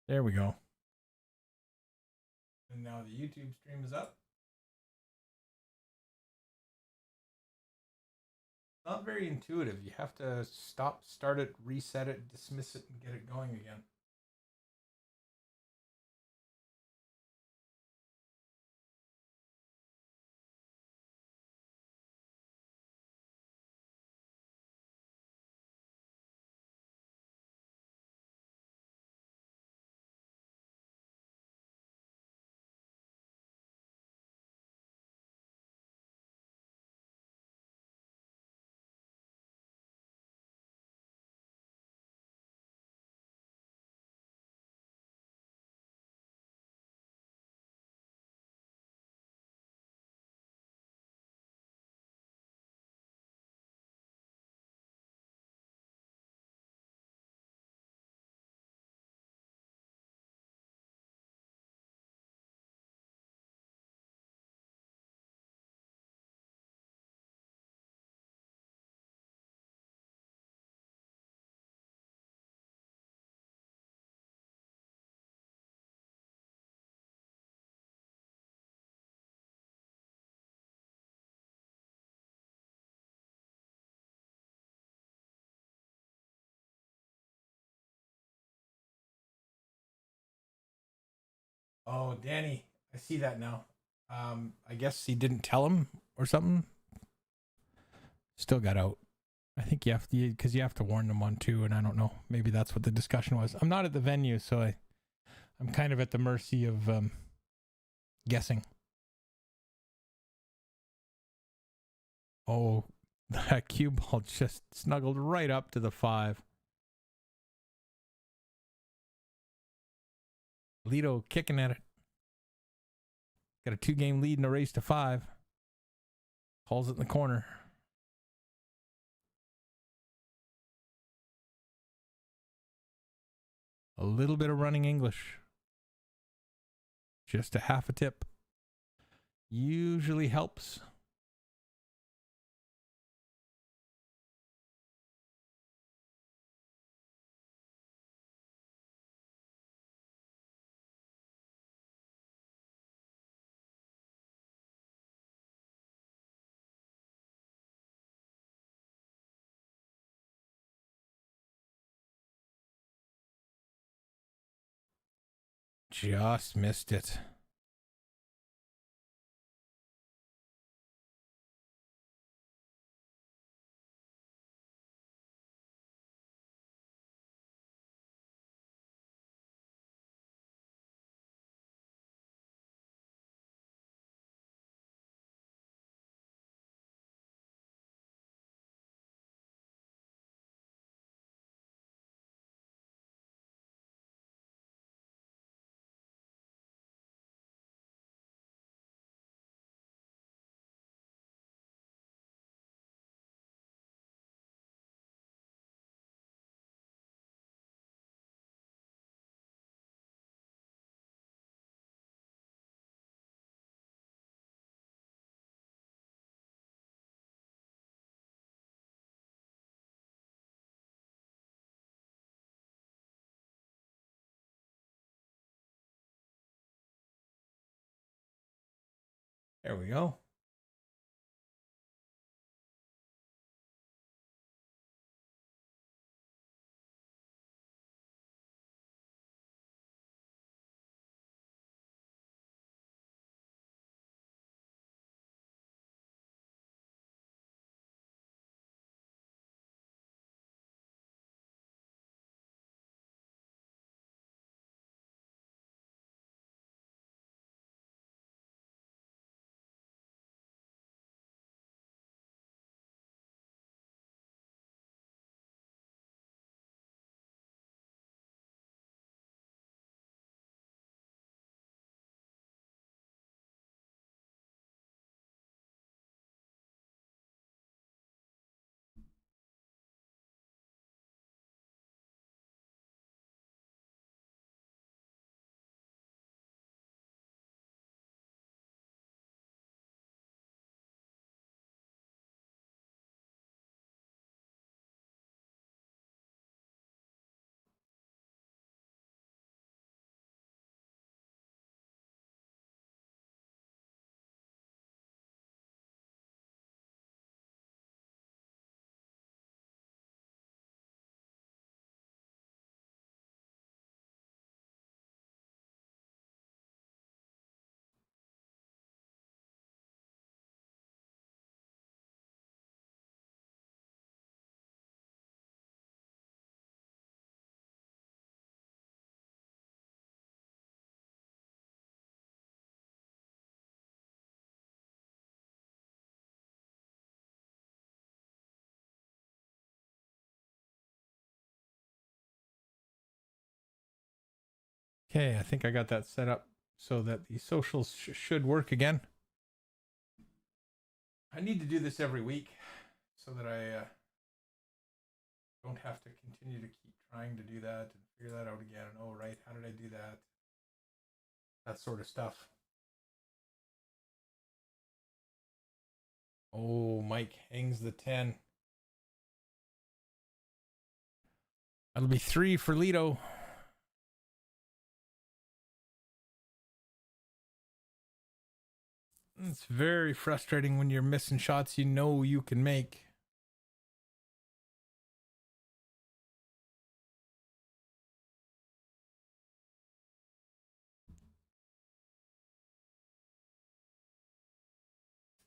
There we go. And now the YouTube stream is up. Not very intuitive. You have to stop, start it, reset it, dismiss it, and get it going again. Oh, Danny, I see that now. I guess he didn't tell him or something. Still got out. I think you have to, because you have to warn them on too, and I don't know. Maybe that's what the discussion was. I'm not at the venue, so I'm kind of at the mercy of guessing. Oh, that cue ball just snuggled right up to the 5. Lito kicking at it. Got a 2-game lead in a race to 5. Calls it in the corner. A little bit of running English. Just a half a tip. Usually helps. Just missed it. There we go. Okay, I think I got that set up so that the socials should work again. I need to do this every week so that I don't have to continue to keep trying to do that and figure that out again. And, oh, right, how did I do that? That sort of stuff. Oh, Mike hangs the 10. That'll be 3 for Lido. It's very frustrating when you're missing shots you know you can make.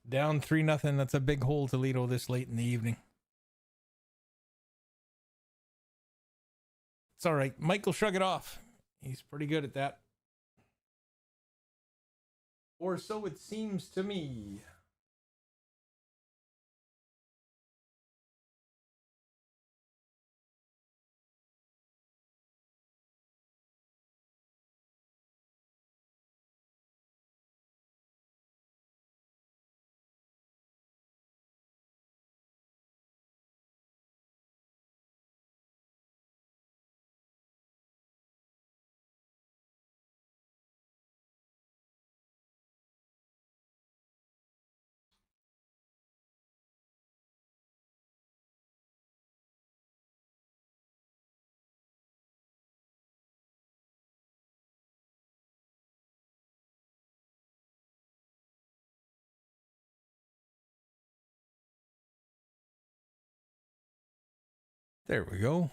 Down 3-0. That's a big hole to Lido this late in the evening. It's all right. Mike will shrug it off. He's pretty good at that. Or so it seems to me. There we go.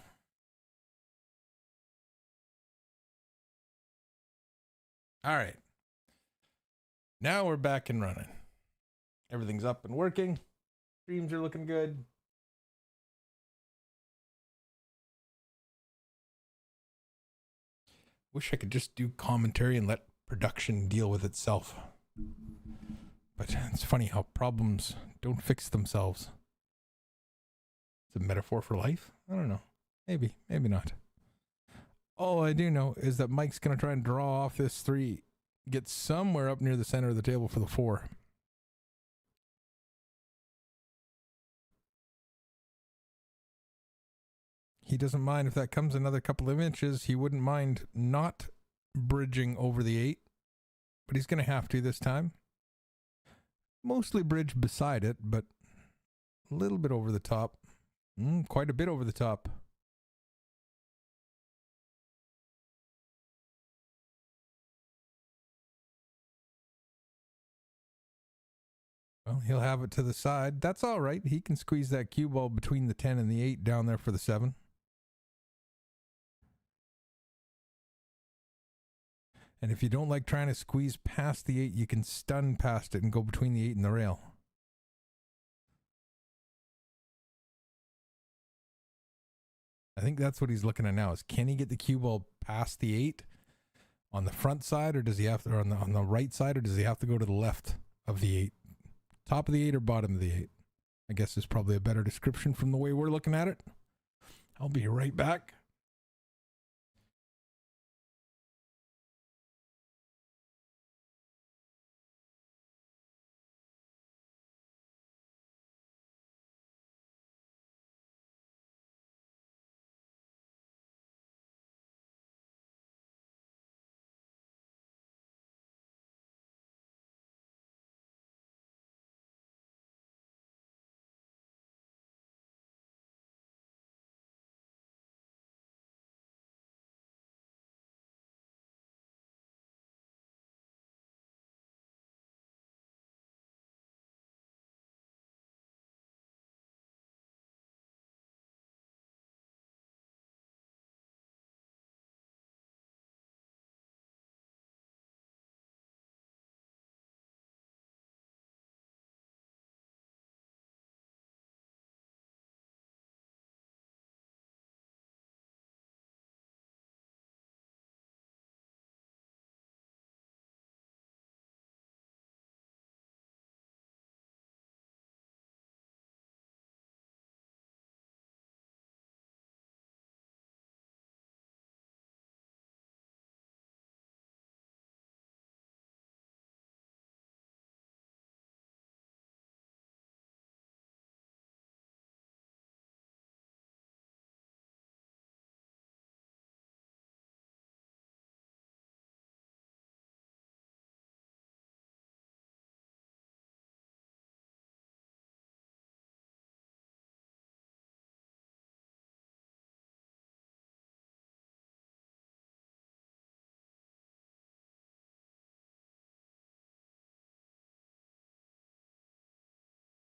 All right. Now we're back and running. Everything's up and working. Streams are looking good. Wish I could just do commentary and let production deal with itself. But it's funny how problems don't fix themselves. It's a metaphor for life? I don't know. Maybe not. All I do know is that Mike's going to try and draw off this 3, get somewhere up near the center of the table for the 4. He doesn't mind if that comes another couple of inches. He wouldn't mind not bridging over the 8, but he's going to have to this time. Mostly bridge beside it, but a little bit over the top. Quite a bit over the top. Well, he'll have it to the side. That's all right. He can squeeze that cue ball between the 10 and the 8 down there for the 7. And if you don't like trying to squeeze past the 8, you can stun past it and go between the 8 and the rail. I think that's what he's looking at now, is can he get the cue ball past the 8 on the front side, or does he have to, or on the right side, or does he have to go to the left of the 8? Top of the 8 or bottom of the 8? I guess is probably a better description from the way we're looking at it. I'll be right back.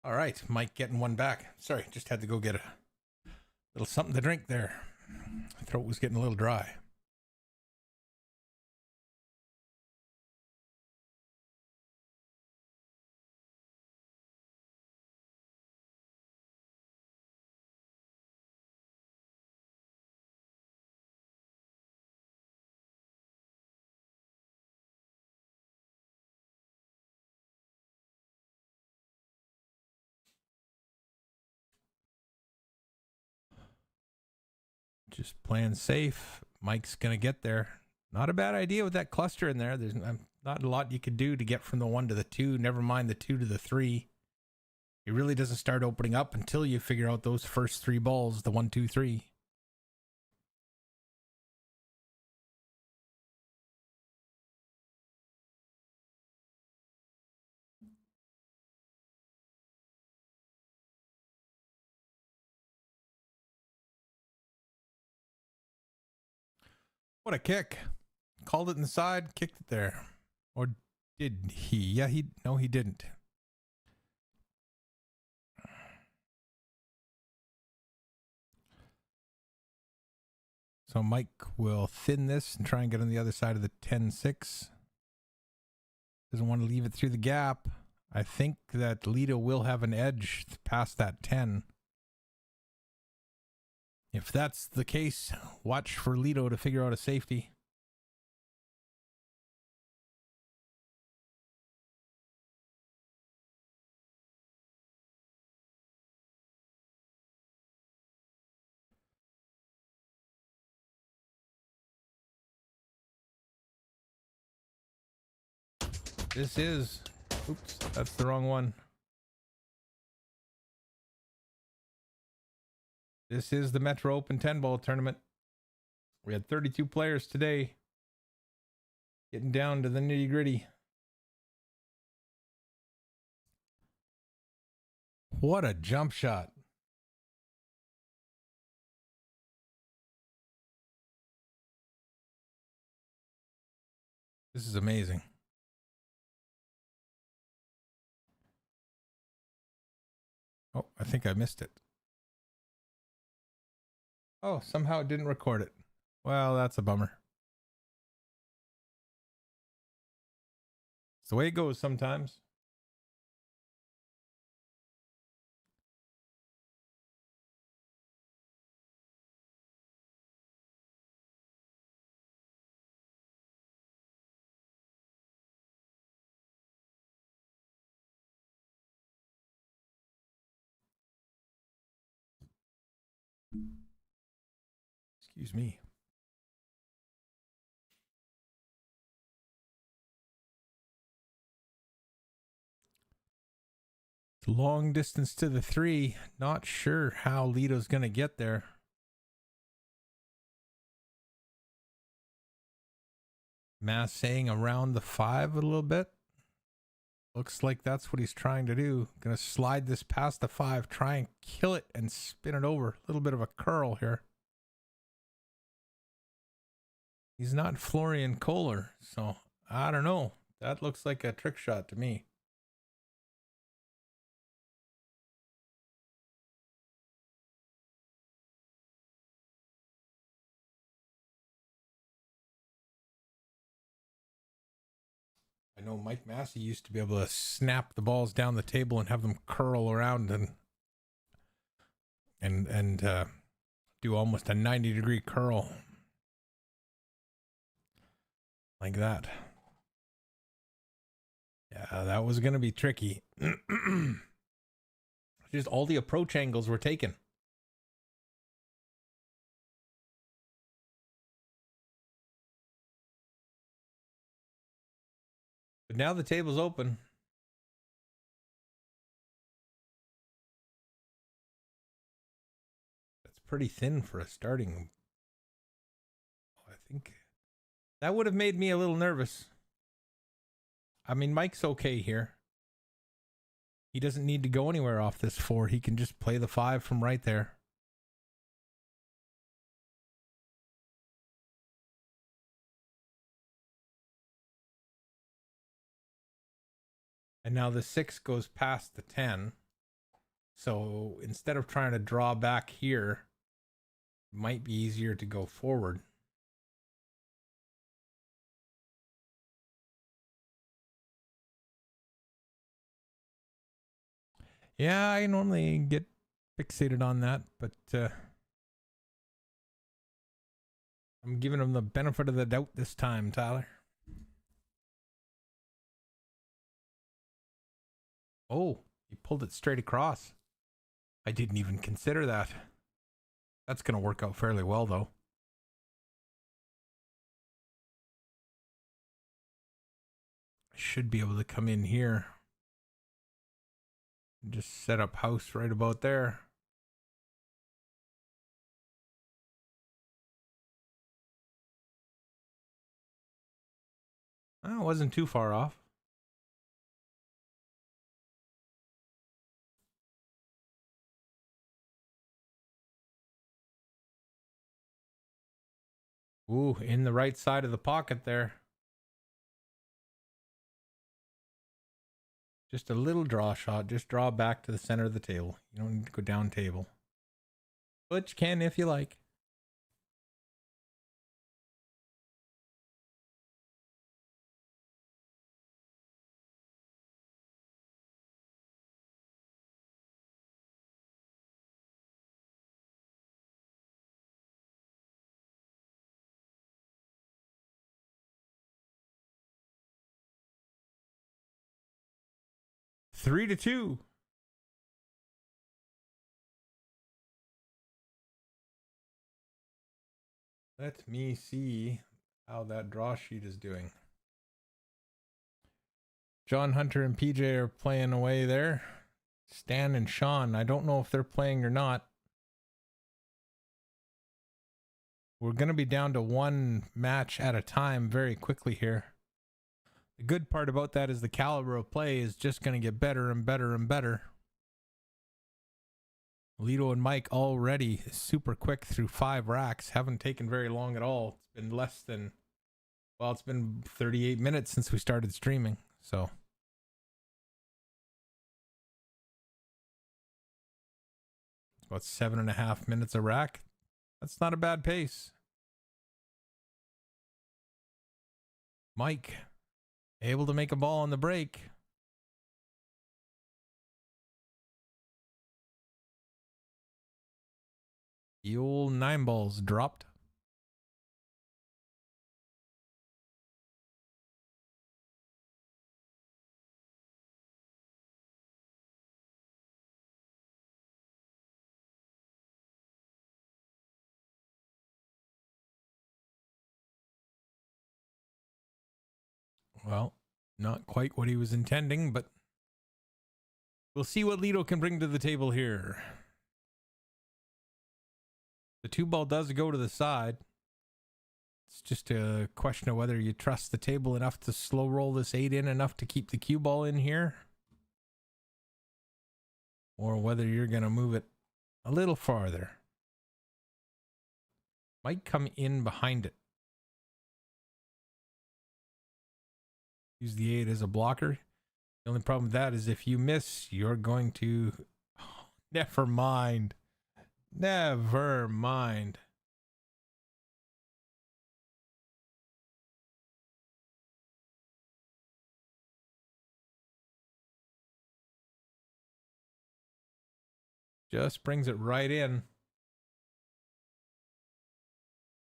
All right, Mike getting one back. Sorry, just had to go get a little something to drink there. My throat was getting a little dry. Just playing safe. Mike's going to get there. Not a bad idea with that cluster in there. There's not a lot you could do to get from the 1 to the 2. Never mind the 2 to the 3. It really doesn't start opening up until you figure out those first 3 balls, the 1, 2, 3. What a kick. Called it inside, kicked it there. Or did he? Yeah, no, he didn't. So Mike will thin this and try and get on the other side of the 10-6. Doesn't want to leave it through the gap. I think that Lido will have an edge past that 10. If that's the case, watch for Lido to figure out a safety. This is... Oops, that's the wrong one. This is the Metro Open 10-ball tournament. We had 32 players today. Getting down to the nitty-gritty. What a jump shot. This is amazing. Oh, I think I missed it. Oh, somehow it didn't record it. Well, that's a bummer. It's the way it goes sometimes. Excuse me. It's a long distance to the 3. Not sure how Lido's going to get there. Mass saying around the 5 a little bit. Looks like that's what he's trying to do. Going to slide this past the 5, try and kill it and spin it over. A little bit of a curl here. He's not Florian Kohler, so I don't know. That looks like a trick shot to me. I know Mike Massey used to be able to snap the balls down the table and have them curl around and do almost a 90-degree curl like that. Yeah, that was going to be tricky. Just all the approach angles were taken. But now the table's open. That's pretty thin for a starting. I think that would have made me a little nervous. I mean, Mike's okay here. He doesn't need to go anywhere off this 4. He can just play the 5 from right there. And now the 6 goes past the 10. So instead of trying to draw back here, it might be easier to go forward. Yeah, I normally get fixated on that, but I'm giving him the benefit of the doubt this time, Tyler. Oh, he pulled it straight across. I didn't even consider that. That's going to work out fairly well, though. I should be able to come in here and just set up house right about there. Oh, it wasn't too far off. Ooh, in the right side of the pocket there. Just a little draw shot. Just draw back to the center of the table. You don't need to go down table. But you can if you like. Three to two. Let me see how that draw sheet is doing. John Hunter and PJ are playing away there. Stan and Sean, I don't know if they're playing or not. We're going to be down to one match at a time very quickly here. The good part about that is the caliber of play is just going to get better and better and better. Lito and Mike already super quick through 5 racks. Haven't taken very long at all. It's been less than, well, it's been 38 minutes since we started streaming. So about 7.5 minutes a rack. That's not a bad pace. Mike, able to make a ball on the break. The old 9 balls dropped. Well, not quite what he was intending, but we'll see what Lito can bring to the table here. The 2 ball does go to the side. It's just a question of whether you trust the table enough to slow roll this 8 in enough to keep the cue ball in here, or whether you're going to move it a little farther. Might come in behind it. Use the 8 as a blocker. The only problem with that is if you miss, you're going to... Oh, never mind. Never mind. Just brings it right in.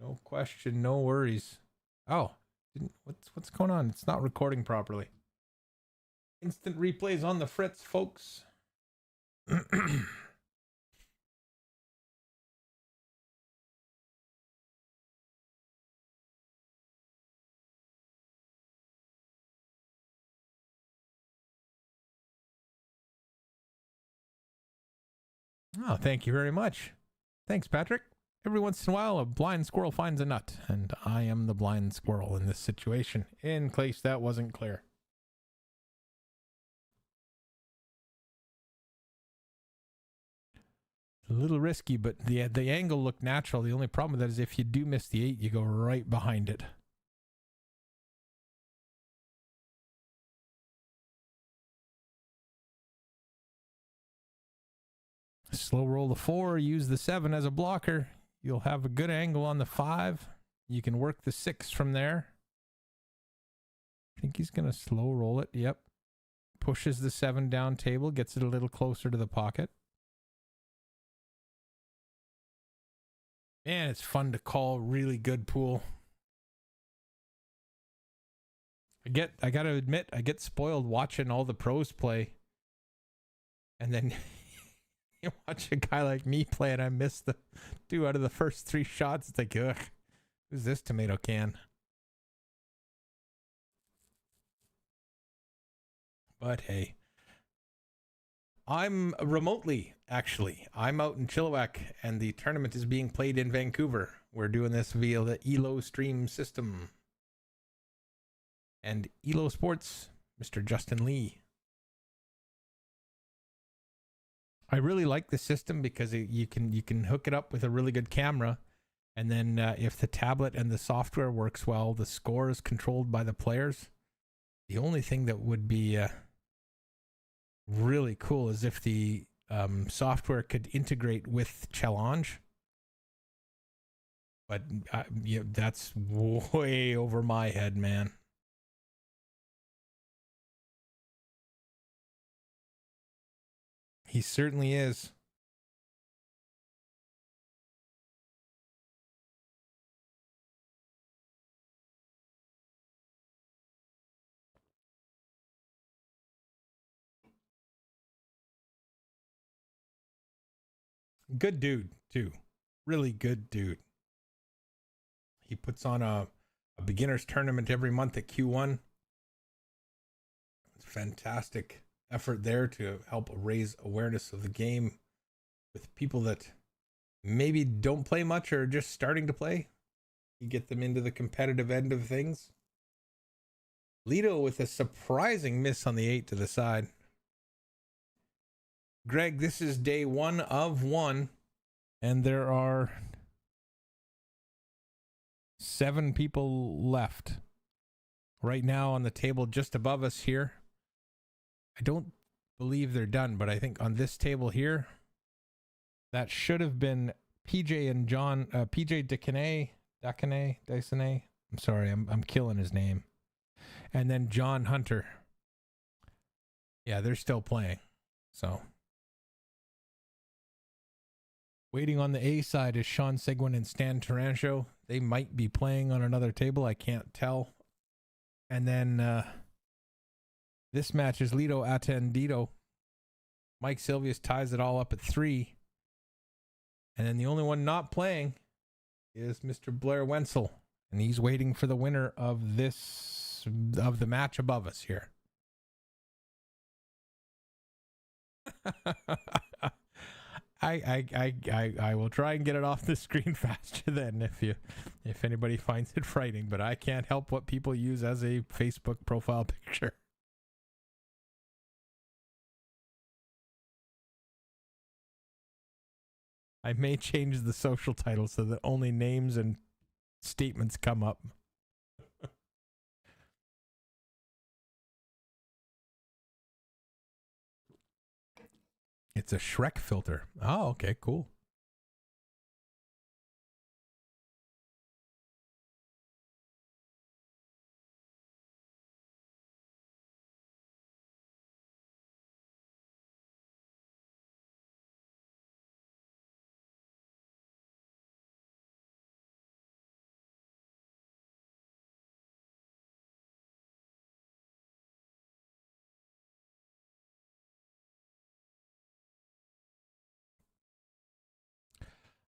No question, no worries. Oh, what's going on? It's not recording properly. Instant replays on the fritz, folks. Oh, thank you very much. Thanks, Patrick. Every once in a while, a blind squirrel finds a nut, and I am the blind squirrel in this situation, in case that wasn't clear. A little risky, but the angle looked natural. The only problem with that is if you do miss the 8, you go right behind it. Slow roll the 4, use the 7 as a blocker. You'll have a good angle on the 5. You can work the 6 from there. I think he's going to slow roll it. Yep. Pushes the 7 down table, gets it a little closer to the pocket. Man, it's fun to call really good pool. I got to admit, I get spoiled watching all the pros play. And then you watch a guy like me play and I miss the 2 out of the first 3 shots. It's like, ugh, who's this tomato can? But hey, I'm remotely, actually. I'm out in Chilliwack and the tournament is being played in Vancouver. We're doing this via the ELO stream system. And ELO Sports, Mr. Justin Lee. I really like the system because you can hook it up with a really good camera, and then if the tablet and the software works well, the score is controlled by the players. The only thing that would be really cool is if the software could integrate with Challenge. But yeah, that's way over my head, man. He certainly is. Good dude, too. Really good dude. He puts on a beginner's tournament every month at Q1. It's fantastic effort there to help raise awareness of the game with people that maybe don't play much or are just starting to play. You get them into the competitive end of things. Lito with a surprising miss on the 8 to the side. Greg, this is day 1 of 1, and there are 7 people left right now on the table just above us here. I don't believe they're done, but I think on this table here, that should have been PJ and John, PJ Dysonay. I'm sorry, I'm killing his name. And then John Hunter. Yeah, they're still playing. So waiting on the A side is Sean Seguin and Stan Tarancho. They might be playing on another table. I can't tell. And then this match is Lito Attendido. Mike Silvius ties it all up at 3. And then the only one not playing is Mr. Blair Wenzel. And he's waiting for the winner of the match above us here. I will try and get it off the screen faster then if anybody finds it frightening, but I can't help what people use as a Facebook profile picture. I may change the social title so that only names and statements come up. It's a Shrek filter. Oh, okay, cool.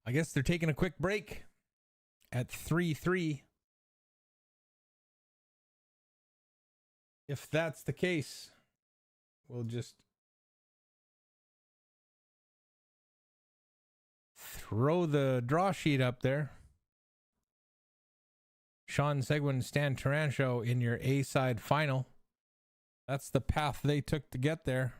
I guess they're taking a quick break at 3-3. If that's the case, we'll just throw the draw sheet up there. Sean Seguin, Stan Tarancho in your A-side final. That's the path they took to get there.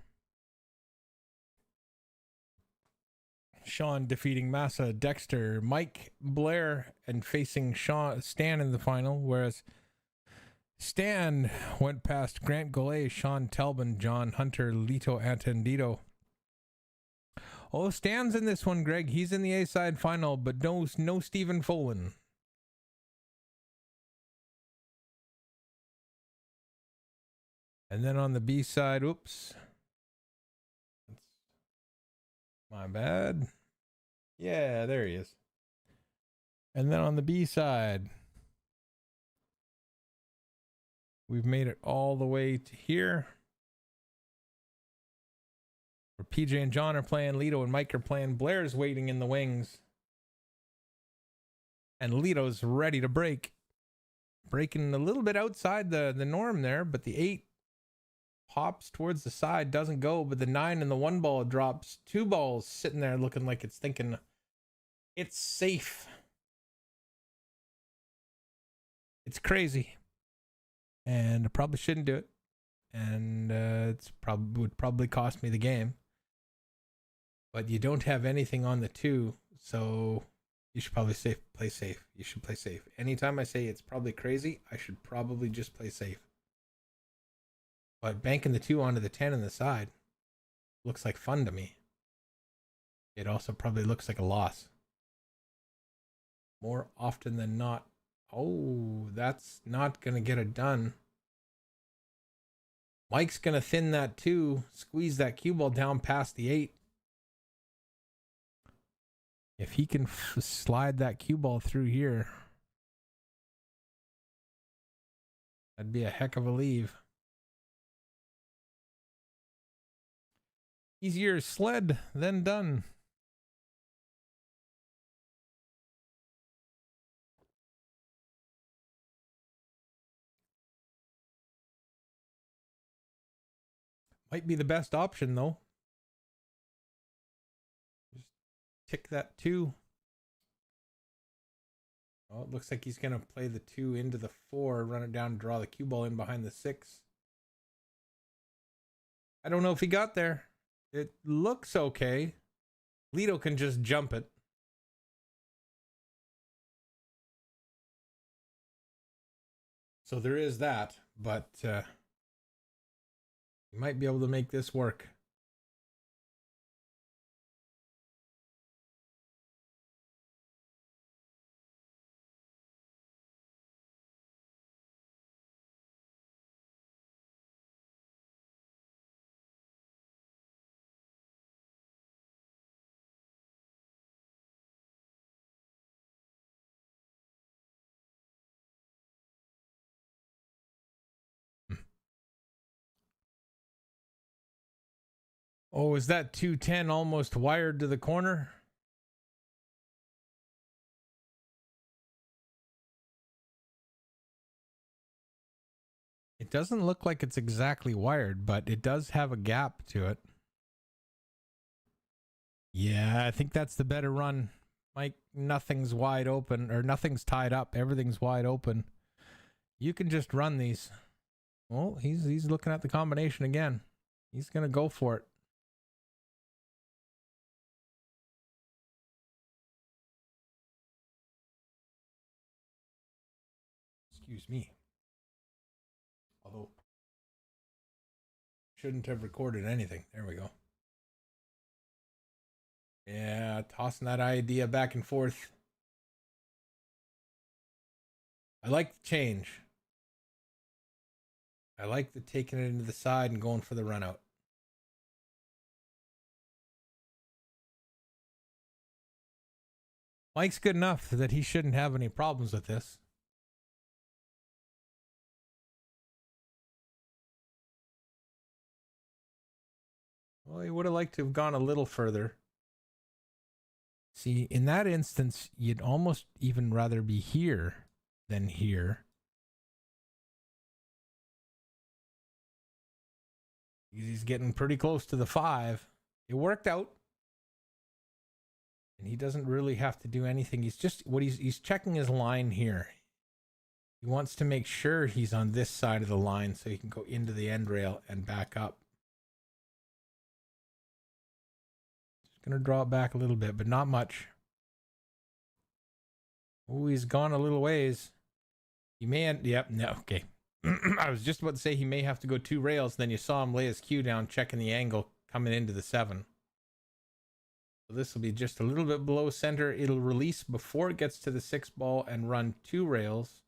Sean defeating Massa, Dexter, Mike, Blair, and facing Stan in the final, whereas Stan went past Grant Golay, Sean Telbin, John Hunter, Lito Attendido. Oh, Stan's in this one, Greg. He's in the A-side final, but no Stephen Folan. And then on the B side, oops. My bad. Yeah, there he is. And then on the B side, we've made it all the way to here. Where PJ and John are playing, Lito and Mike are playing. Blair's waiting in the wings. And Lito's ready to break. Breaking a little bit outside the norm there, but the 8 pops towards the side, doesn't go, but the 9 and the 1 ball drops. 2 balls sitting there looking like it's thinking it's safe. It's crazy. And I probably shouldn't do it. And would probably cost me the game. But you don't have anything on the 2, so you should probably play safe. You should play safe. Anytime I say it's probably crazy, I should probably just play safe. But banking the 2 onto the 10 on the side looks like fun to me. It also probably looks like a loss. More often than not. Oh, that's not going to get it done. Mike's going to thin that 2, squeeze that cue ball down past the 8. If he can slide that cue ball through here, that'd be a heck of a leave. Easier sled than done. Might be the best option, though. Just tick that 2. Oh, it looks like he's going to play the 2 into the 4, run it down, draw the cue ball in behind the 6. I don't know if he got there. It looks okay. Lito can just jump it. So there is that, but you might be able to make this work. Oh, is that 210 almost wired to the corner? It doesn't look like it's exactly wired, but it does have a gap to it. Yeah, I think that's the better run. Mike, nothing's wide open, or nothing's tied up. Everything's wide open. You can just run these. Well, he's looking at the combination again. He's going to go for it. Excuse me. Although, shouldn't have recorded anything. There we go. Yeah, tossing that idea back and forth. I like the change. I like the taking it into the side and going for the run out. Mike's good enough that he shouldn't have any problems with this. Well, he would have liked to have gone a little further. See, in that instance, you'd almost even rather be here than here. He's getting pretty close to the 5. It worked out. And he doesn't really have to do anything. He's checking his line here. He wants to make sure he's on this side of the line so he can go into the end rail and back up. Just going to draw it back a little bit, but not much. Oh, he's gone a little ways. He may end... Yep, no, okay. I was just about to say he may have to go 2 rails. Then you saw him lay his cue down, checking the angle, coming into the 7. So this will be just a little bit below center. It'll release before it gets to the 6 ball and run 2 rails.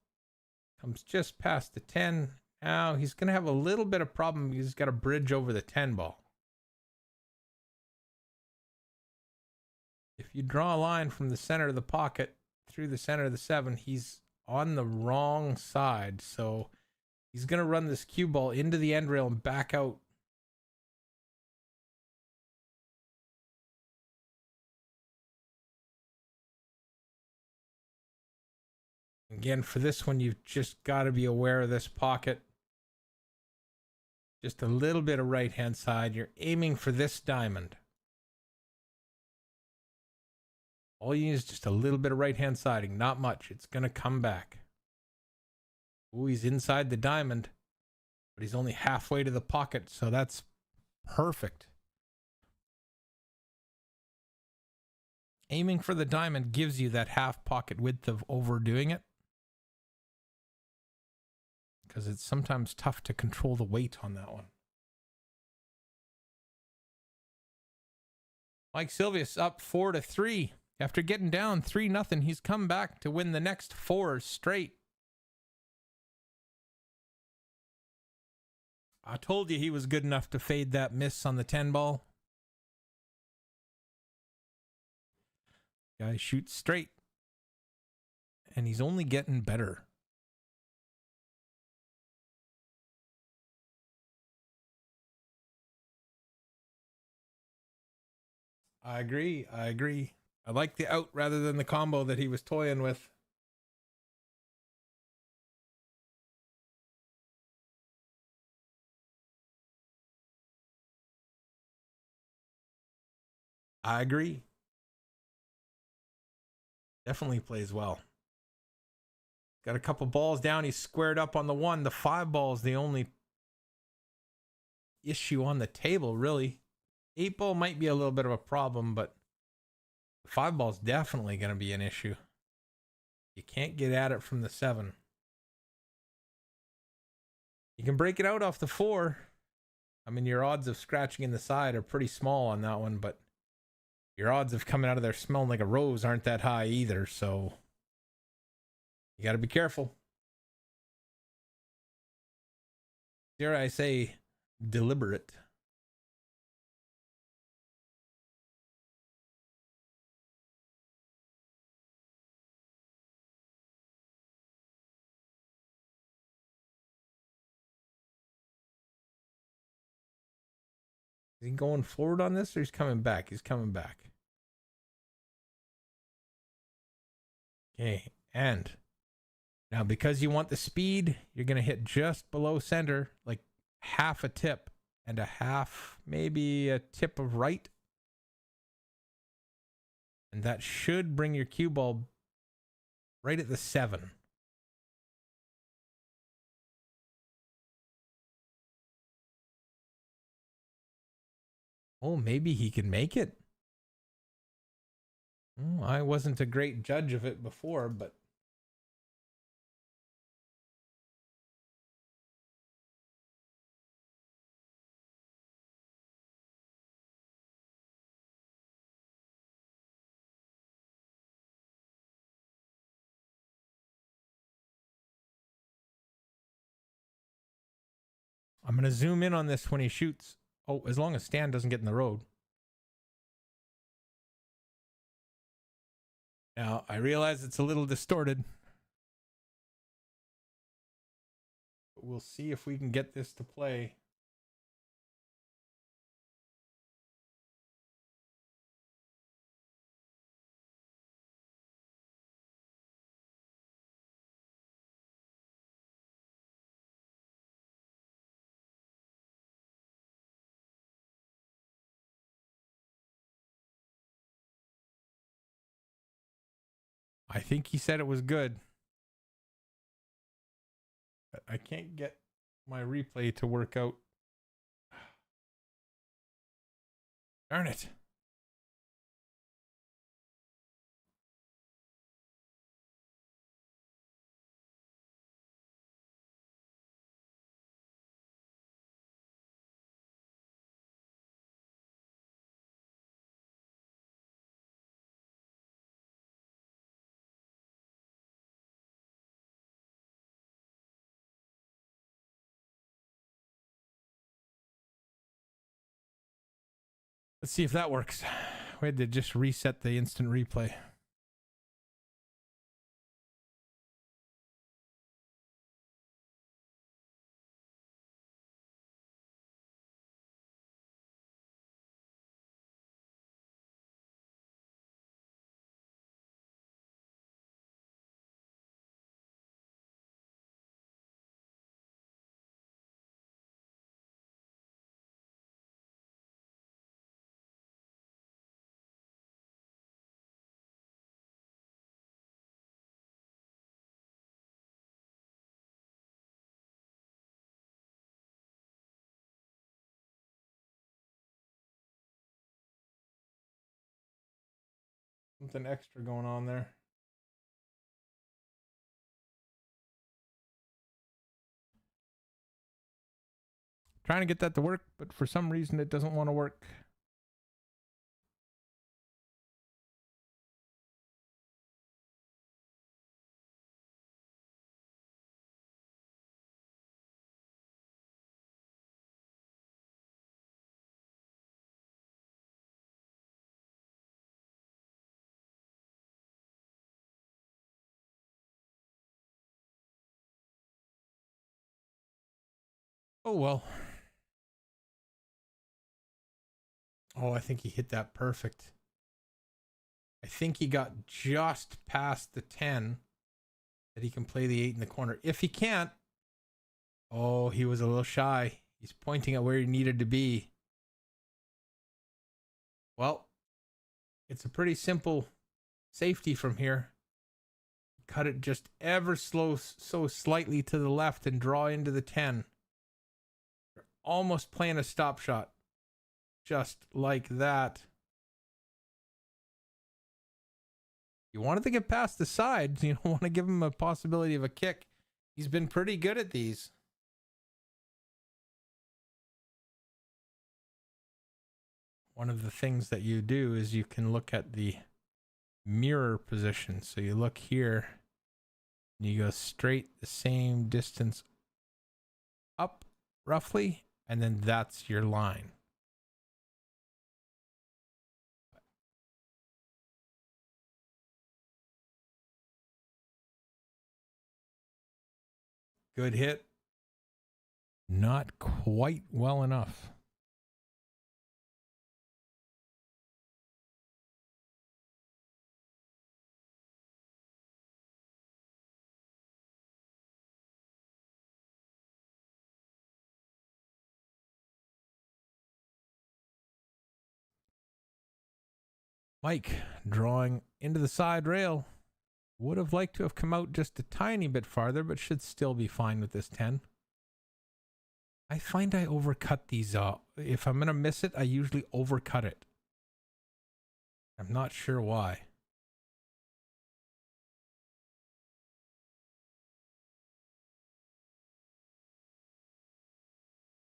Comes just past the 10. Now he's going to have a little bit of problem. He's got a bridge over the 10 ball. If you draw a line from the center of the pocket through the center of the 7, he's on the wrong side. So he's going to run this cue ball into the end rail and back out. Again, for this one, you've just got to be aware of this pocket. Just a little bit of right-hand side. You're aiming for this diamond. All you need is just a little bit of right-hand siding. Not much. It's going to come back. Ooh, he's inside the diamond. But he's only halfway to the pocket, so that's perfect. Aiming for the diamond gives you that half pocket width of overdoing it. Because it's sometimes tough to control the weight on that one. Mike Silvius up 4-3. After getting down 3-0, he's come back to win the next 4 straight. I told you he was good enough to fade that miss on the 10 ball. Guy shoots straight. And he's only getting better. I agree. I like the out rather than the combo that he was toying with. I agree. Definitely plays well. Got a couple balls down. He's squared up on the 1. The 5 ball is the only issue on the table, really. 8 ball might be a little bit of a problem, but the 5 ball is definitely going to be an issue. You can't get at it from the 7. You can break it out off the 4. I mean, your odds of scratching in the side are pretty small on that one, but your odds of coming out of there smelling like a rose aren't that high either, so you got to be careful. Dare I say, deliberate. Is he going forward on this or he's coming back? He's coming back. Okay, and now because you want the speed, you're going to hit just below center, like half a tip and a half, maybe a tip of right. And that should bring your cue ball right at the 7. Oh, maybe he can make it. I wasn't a great judge of it before, but I'm going to zoom in on this when he shoots. Oh, as long as Stan doesn't get in the road. Now, I realize it's a little distorted. But we'll see if we can get this to play. I think he said it was good. But I can't get my replay to work out. Darn it. Let's see if that works. We had to just reset the instant replay. Something extra going on there. Trying to get that to work, but for some reason it doesn't want to work. Oh well. Oh, I think he hit that perfect. I think he got just past the 10 that he can play the 8 in the corner. If he can't, oh, he was a little shy. He's pointing at where he needed to be. Well, it's a pretty simple safety from here. Cut it just ever so slightly to the left and draw into the 10. You're almost playing a stop shot. Just like that. You wanted to get past the sides. You don't want to give him a possibility of a kick. He's been pretty good at these. One of the things that you do is you can look at the mirror position. So you look here and you go straight the same distance up roughly, and then that's your line. Good hit. Not quite well enough. Mike drawing into the side rail. Would have liked to have come out just a tiny bit farther, but should still be fine with this 10. I find I overcut these. If I'm going to miss it, I usually overcut it. I'm not sure why.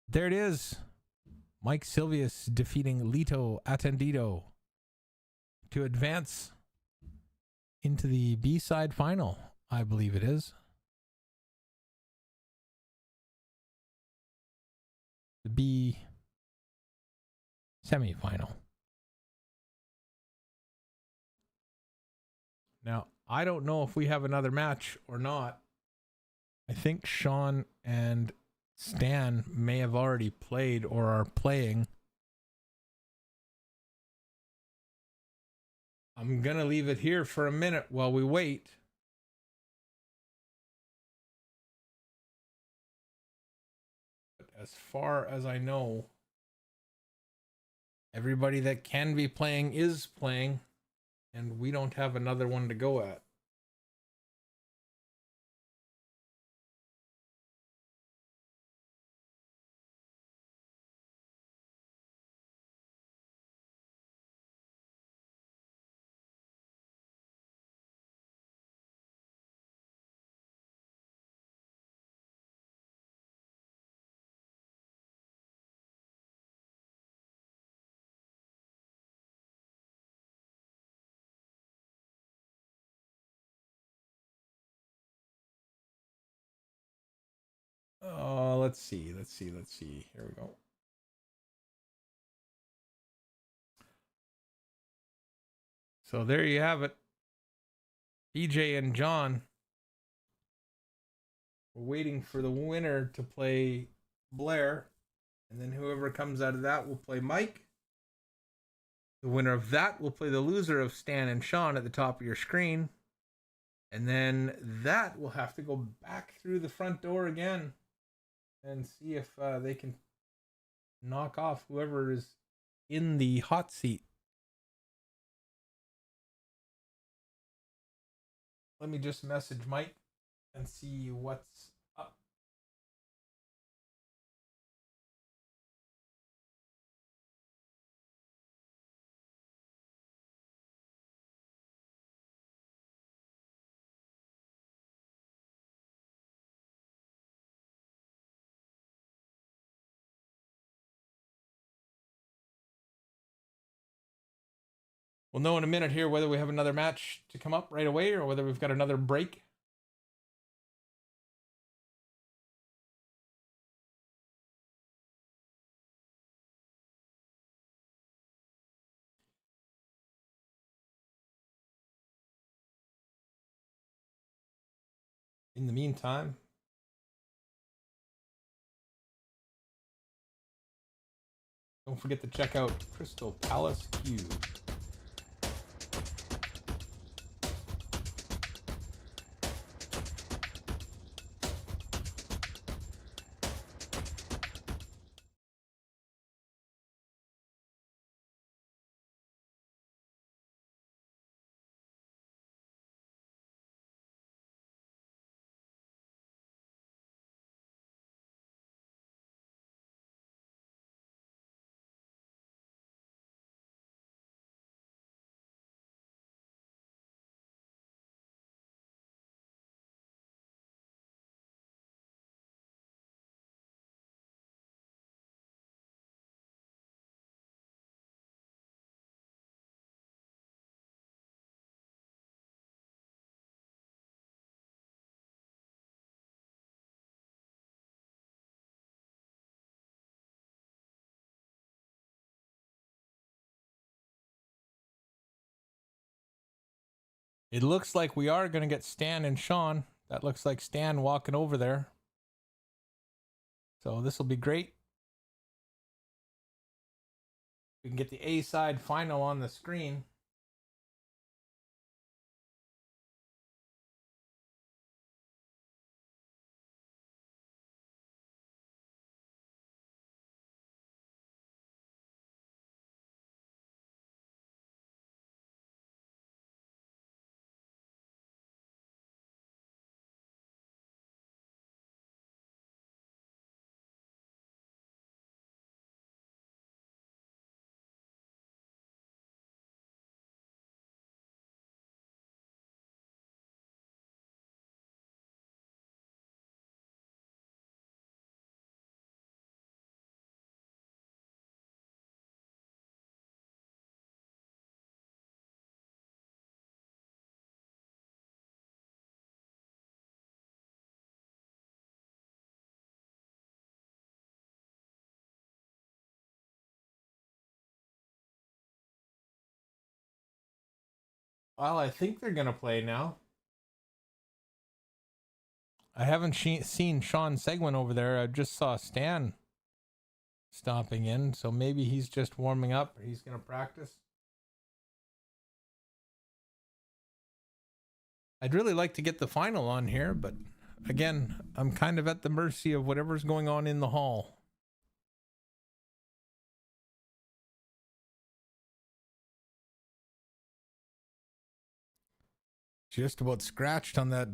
There it is. Mike Silvius defeating Lito Attendido to advance into the B-side final, I believe it is. The B semifinal. Now, I don't know if we have another match or not. I think Sean and Stan may have already played or are playing. I'm going to leave it here for a minute while we wait. But as far as I know, everybody that can be playing is playing, and we don't have another one to go at. Let's see. Here we go. So there you have it. BJ and John. We're waiting for the winner to play Blair. And then whoever comes out of that will play Mike. The winner of that will play the loser of Stan and Sean at the top of your screen. And then that will have to go back through the front door again and see if they can knock off whoever is in the hot seat. Let me just message Mike and see what's up. We'll know in a minute here whether we have another match to come up right away or whether we've got another break. In the meantime, don't forget to check out Crystal Palace Cube. It looks like we are going to get Stan and Sean. That looks like Stan walking over there. So this will be great. We can get the A-side final on the screen. Well, I think they're going to play now. I haven't seen Sean Seguin over there. I just saw Stan stopping in, so maybe he's just warming up. He's going to practice. I'd really like to get the final on here, but again, I'm kind of at the mercy of whatever's going on in the hall. Just about scratched on that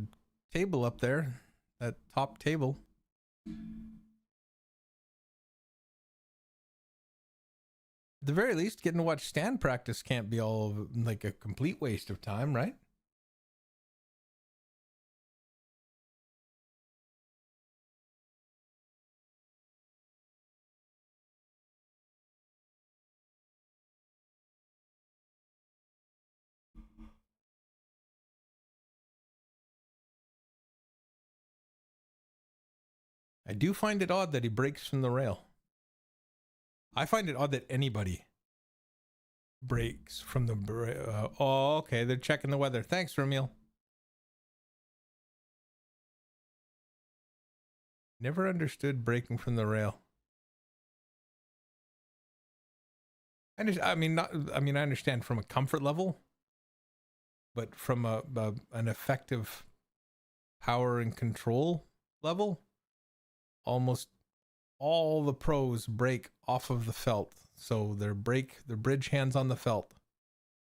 table up there, that top table. At the very least, getting to watch Stan practice can't be all like a complete waste of time, right? I do find it odd that he breaks from the rail. I find it odd that anybody breaks from the oh, okay, they're checking the weather. Thanks, Ramil. Never understood breaking from the rail. I mean, I understand from a comfort level, but from an effective power and control level, almost all the pros break off of the felt. So their bridge hands on the felt.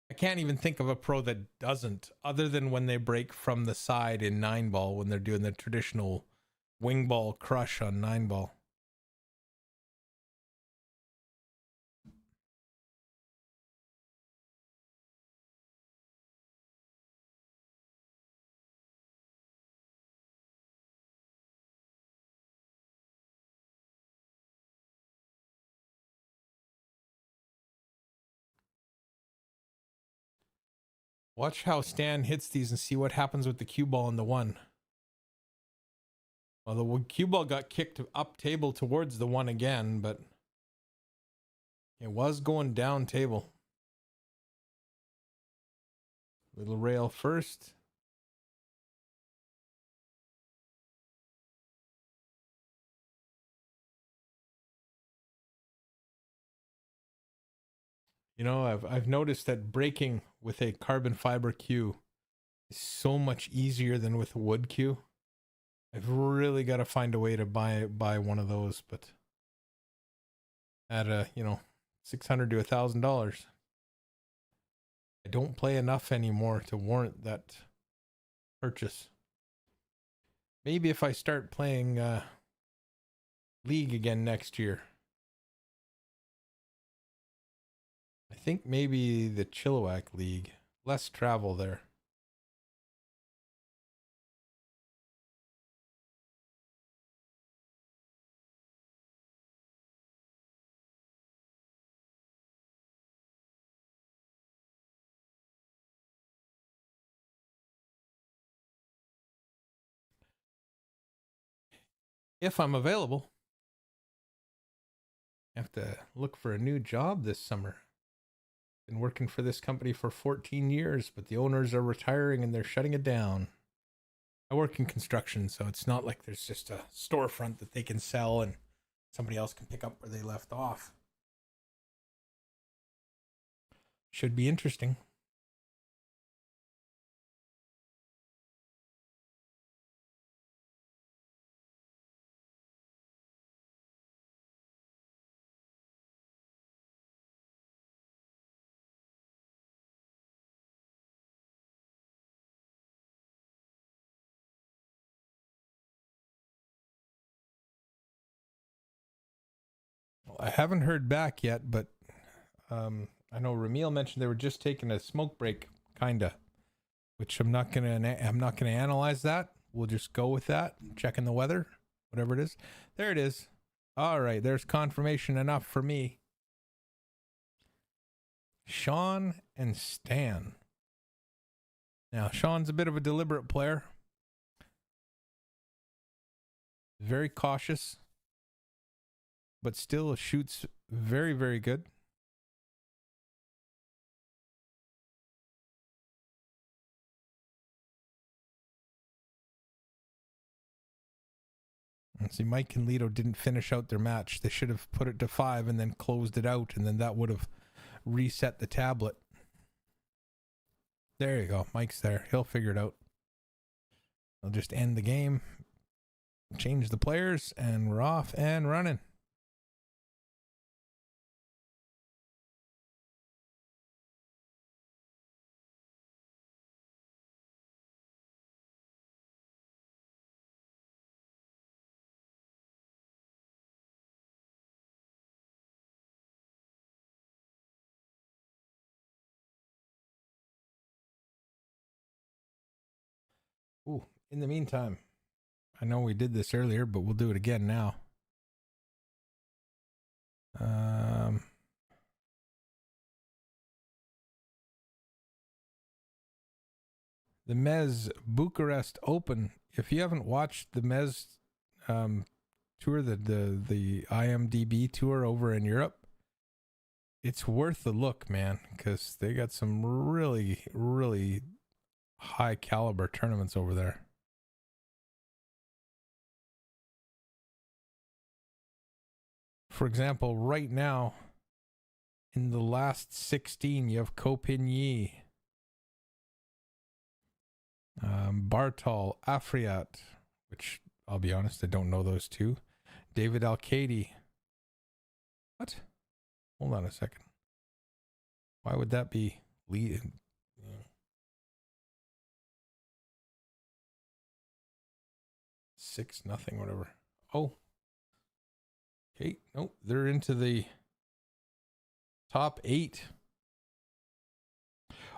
I can't even think of a pro that doesn't, other than when they break from the side in 9-ball when they're doing the traditional wing ball crush on 9-ball. Watch how Stan hits these and see what happens with the cue ball in the one. Well, the cue ball got kicked up table towards the one again, but it was going down table. Little rail first. You know, I've noticed that breaking with a carbon fiber cue is so much easier than with a wood cue. I've really got to find a way to buy one of those, but at $600 to $1,000. I don't play enough anymore to warrant that purchase. Maybe if I start playing League again next year. I think maybe the Chilliwack League. Less travel there. If I'm available. I have to look for a new job this summer. Been working for this company for 14 years, but the owners are retiring and they're shutting it down. I work in construction, so it's not like there's just a storefront that they can sell and somebody else can pick up where they left off. Should be interesting. Well, I haven't heard back yet, but I know Ramil mentioned they were just taking a smoke break, kinda, which I'm not gonna analyze that. We'll just go with that, checking the weather, whatever it is. There it is. All right, there's confirmation enough for me. Sean and Stan. Now, Sean's a bit of a deliberate player. Very cautious, but still shoots very, very good. And see, Mike and Lito didn't finish out their match. They should have put it to 5 and then closed it out, and then that would have reset the tablet. There you go. Mike's there. He'll figure it out. I'll just end the game, change the players, and we're off and running. Ooh, in the meantime, I know we did this earlier, but we'll do it again now. The Mez Bucharest Open. If you haven't watched the Mez tour, the IMDb tour over in Europe, it's worth the look, man, because they got some really, really high caliber tournaments over there. For example, right now, in the last 16, you have Ko Pin Yi, Bartol, Afriat, which I'll be honest, I don't know those two. David Alcady. What? Hold on a second. Why would that be lead? 6-0, whatever. Oh. Okay. Nope. They're into the top 8.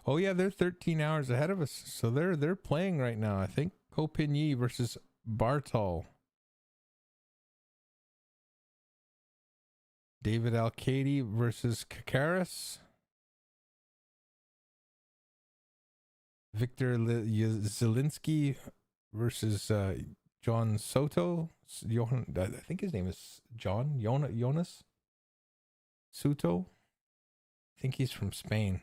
Oh yeah, they're 13 hours ahead of us. So they're playing right now. I think Ko Pin Yi versus Bartol. David Alcady versus Kakaris. Victor Zielinski versus John Soto. I think his name is Jonas Soto. I think he's from Spain.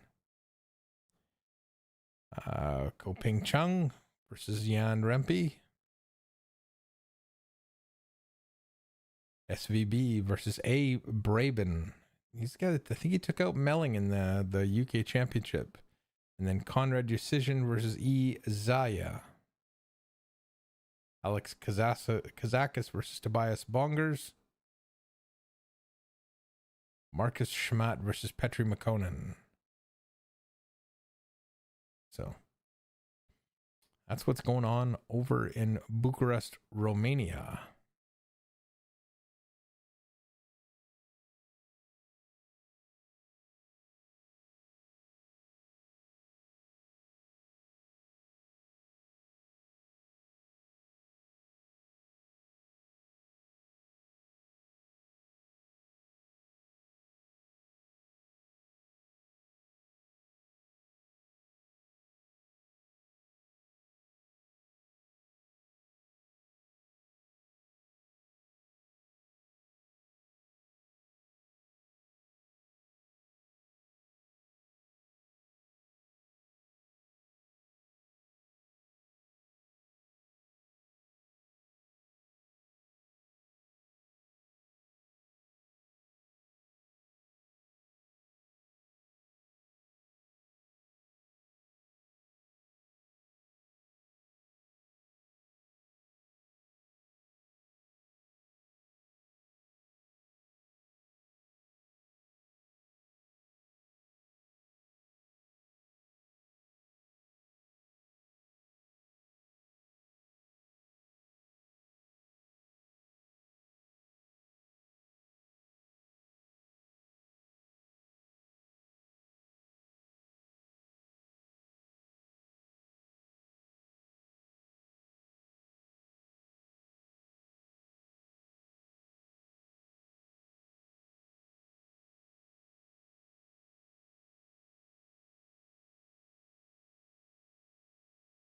Ko Ping Chung versus Jan Rempe. SVB versus A. Braben. He's got, I think he took out Melling in the UK Championship. And then Conrad Decision versus E. Zaya. Alex Kazakis versus Tobias Bongers. Marcus Schmatt versus Petri McConan. So that's what's going on over in Bucharest, Romania.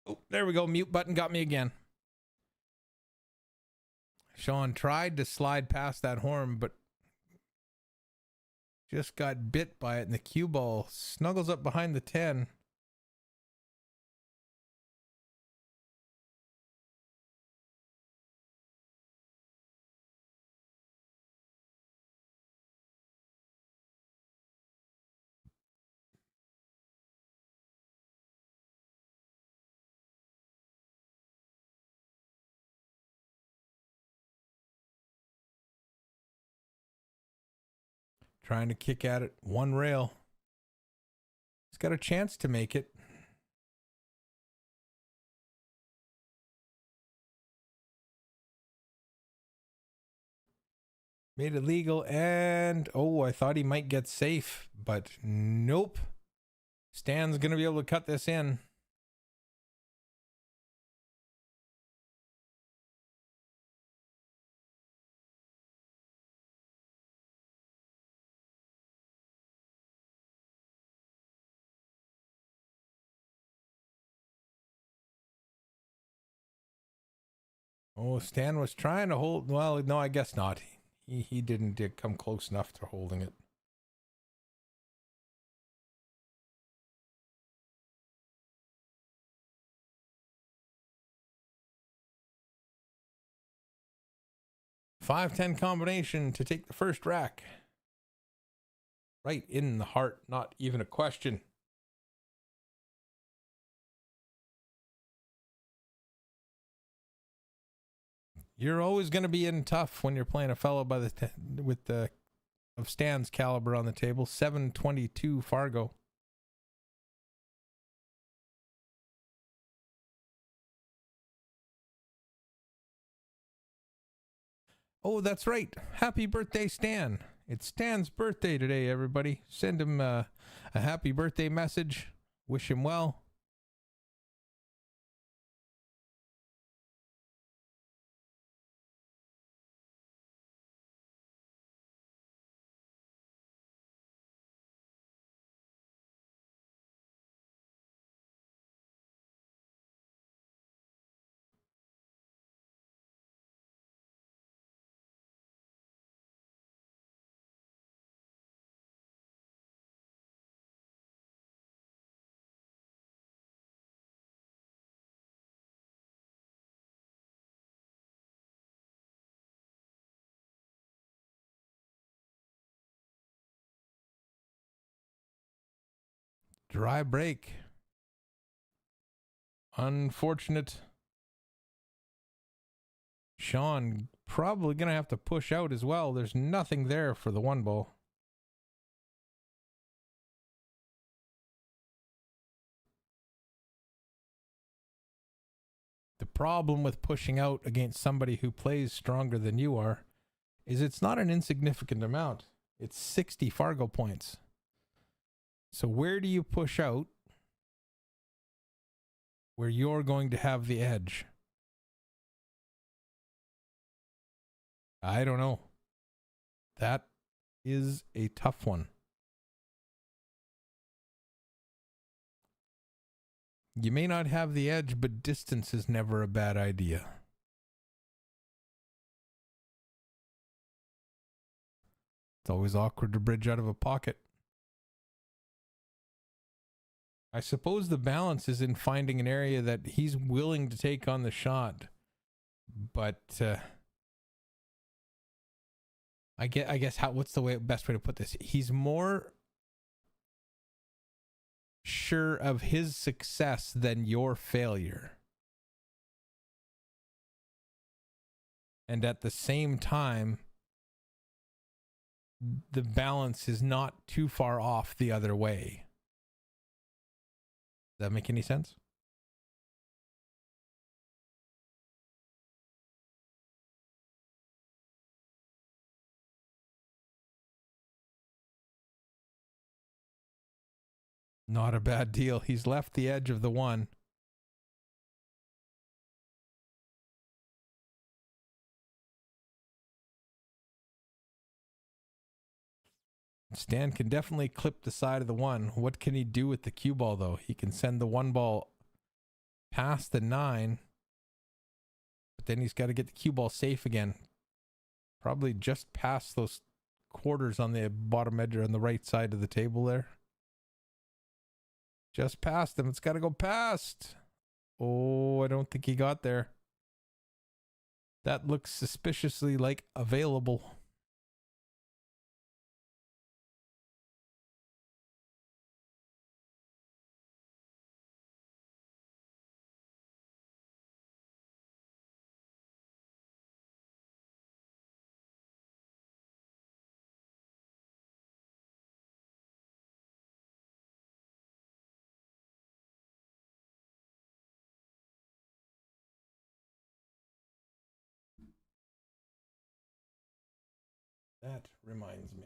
Oh, there we go. Mute button got me again. Sean tried to slide past that horn, but just got bit by it, and the cue ball snuggles up behind the 10. Trying to kick at it. One rail. He's got a chance to make it. Made it legal, and oh, I thought he might get safe, but nope. Stan's going to be able to cut this in. Oh, Stan was trying to hold. Well, no, I guess not. He didn't come close enough to holding it. 5-10 combination to take the first rack. Right in the heart, not even a question. You're always going to be in tough when you're playing a fellow by with the of Stan's caliber on the table. 722 Fargo. Oh, that's right. Happy birthday, Stan. It's Stan's birthday today, everybody. Send him a happy birthday message. Wish him well. Dry break. Unfortunate. Sean probably going to have to push out as well. There's nothing there for the one ball. The problem with pushing out against somebody who plays stronger than you are is it's not an insignificant amount. It's 60 Fargo points. So where do you push out where you're going to have the edge? I don't know. That is a tough one. You may not have the edge, but distance is never a bad idea. It's always awkward to bridge out of a pocket. I suppose the balance is in finding an area that he's willing to take on the shot. But I guess what's the best way to put this? He's more sure of his success than your failure. And at the same time, the balance is not too far off the other way. Does that make any sense? Not a bad deal. He's left the edge of the one. Stan can definitely clip the side of the one. What can he do with the cue ball, though? He can send the one ball past the 9, but then he's got to get the cue ball safe again. Probably just past those quarters on the bottom edge or on the right side of the table there. Just past them. It's got to go past. Oh, I don't think he got there. That looks suspiciously like available. That reminds me.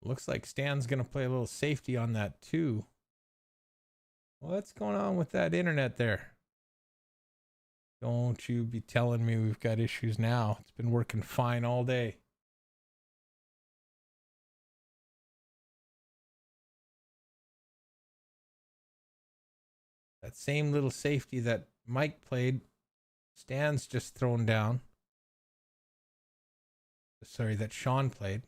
Looks like Stan's going to play a little safety on that too. What's going on with that internet there? Don't you be telling me we've got issues now. It's been working fine all day. That same little safety that Mike played, Stan's just thrown down. Sorry, that Sean played.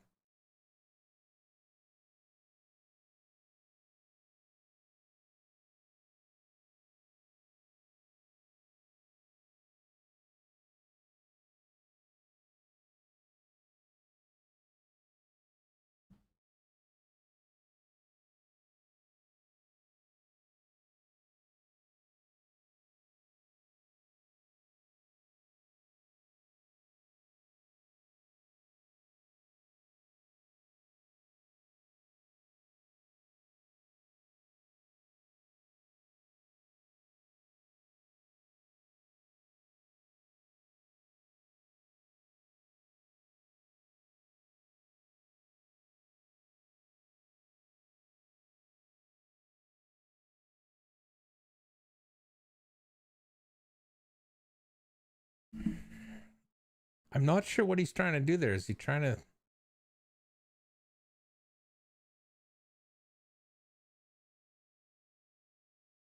I'm not sure what he's trying to do there. Is he trying to...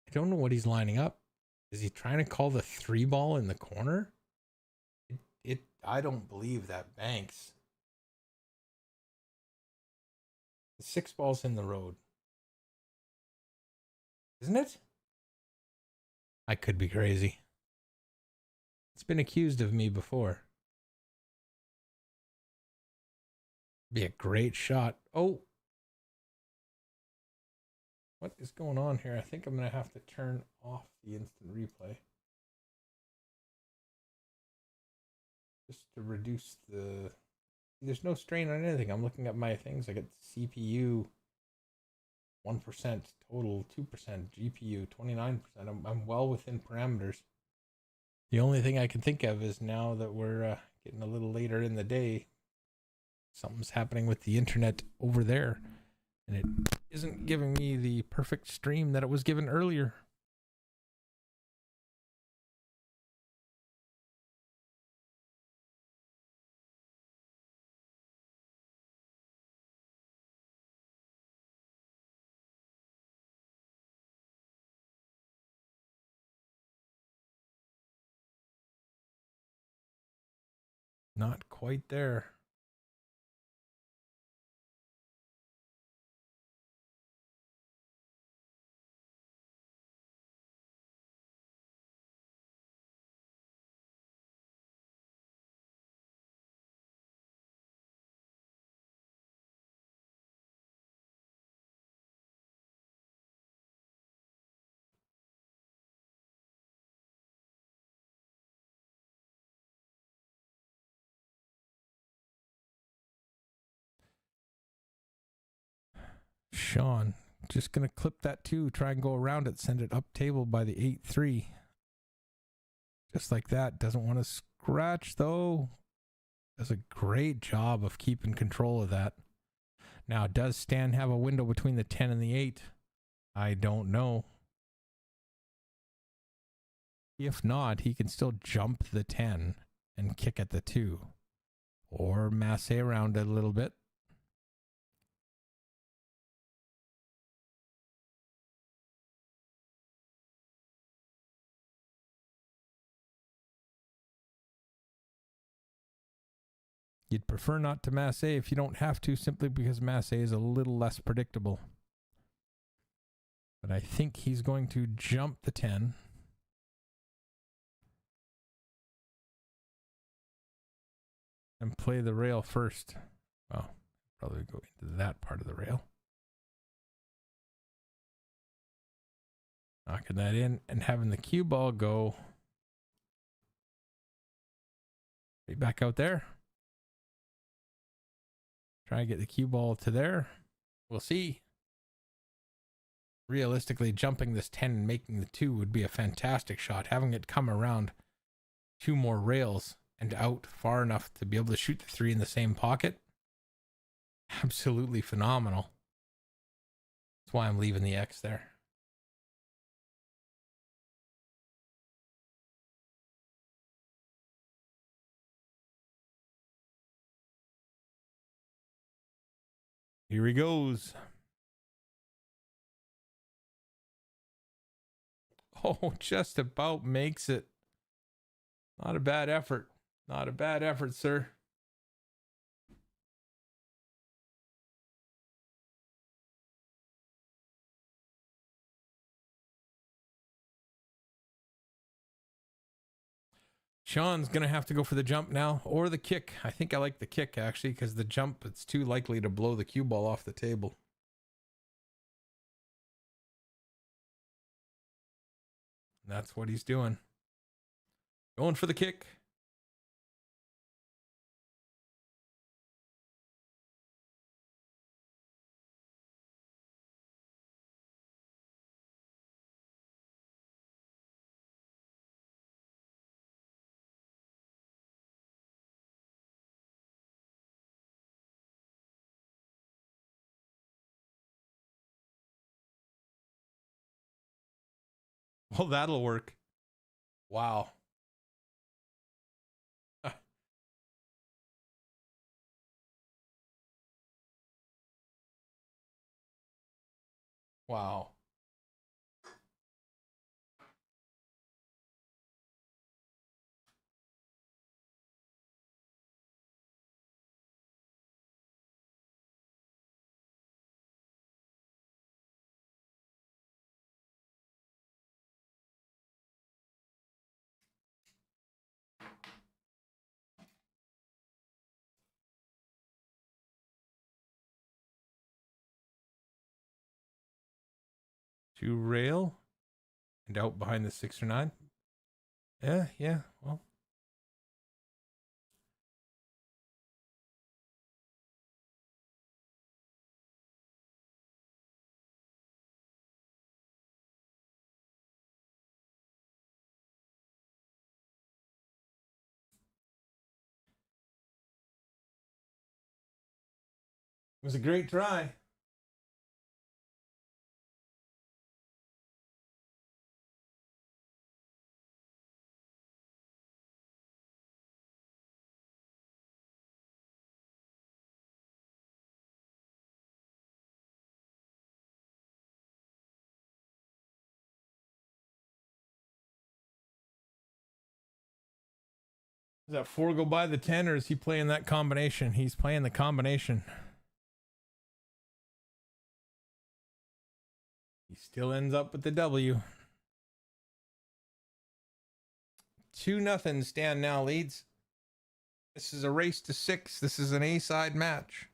I don't know what he's lining up. Is he trying to call the 3-ball in the corner? I don't believe that banks. The 6-ball's in the road. Isn't it? I could be crazy. It's been accused of me before. Be a great shot. Oh. What is going on here? I think I'm going to have to turn off the instant replay. Just to reduce the... There's no strain on anything. I'm looking at my things. I get CPU 1%, total 2%, GPU 29%. I'm well within parameters. The only thing I can think of is now that we're getting a little later in the day, something's happening with the internet over there, and it isn't giving me the perfect stream that it was given earlier. Not quite there. Sean, just going to clip that too, try and go around it, send it up table by the 8-3. Just like that. Doesn't want to scratch though. Does a great job of keeping control of that. Now, does Stan have a window between the 10 and the 8? I don't know. If not, he can still jump the 10 and kick at the 2. Or masse around it a little bit. You'd prefer not to masse if you don't have to, simply because masse is a little less predictable. But I think he's going to jump the 10. And play the rail first. Well, probably go into that part of the rail. Knocking that in and having the cue ball go right back out there. Try and get the cue ball to there. We'll see. Realistically, jumping this 10 and making the 2 would be a fantastic shot. Having it come around 2 more rails and out far enough to be able to shoot the 3 in the same pocket Absolutely phenomenal. That's why I'm leaving the X there. Here he goes. Oh, just about makes it. Not a bad effort. Not a bad effort, sir. Sean's going to have to go for the jump now or the kick. I think I like the kick, actually, because the jump, it's too likely to blow the cue ball off the table. And that's what he's doing. Going for the kick. Well, that'll work. Wow. Wow. To rail and out behind the 6 or 9. Yeah. Well, it was a great try. Does that 4 go by the 10, or is he playing that combination? He's playing the combination. He still ends up with the W. 2-0. Stan now leads. This is a race to 6. This is an A-side match.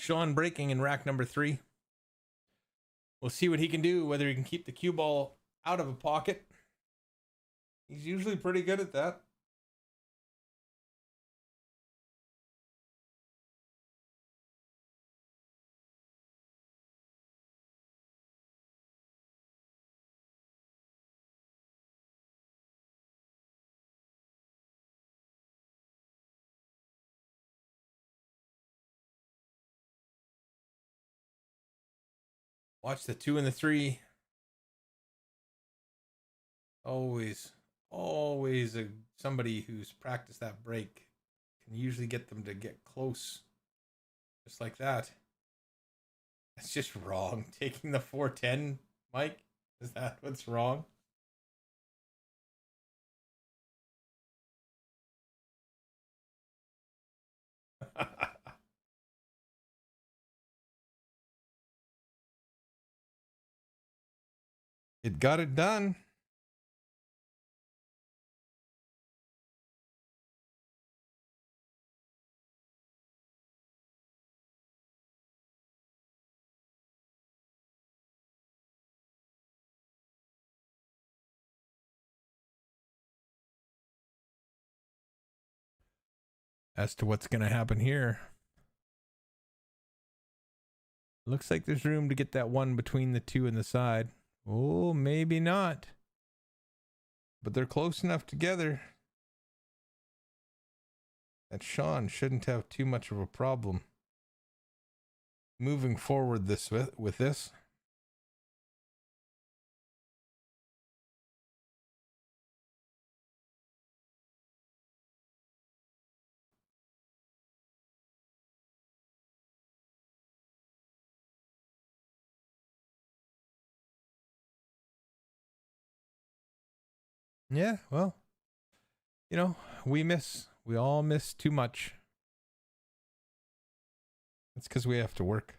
Sean breaking in rack number 3. We'll see what he can do, whether he can keep the cue ball out of a pocket. He's usually pretty good at that. Watch the 2 and the 3. Always somebody who's practiced that break can usually get them to get close. Just like that. That's just wrong. Taking the 410, Mike? Is that what's wrong? It got it done. as to what's going to happen here. Looks like there's room to get that one between the two and the side. Oh, maybe not. But they're close enough together that Sean shouldn't have too much of a problem moving forward with this. Yeah, well, we all miss too much. That's because we have to work.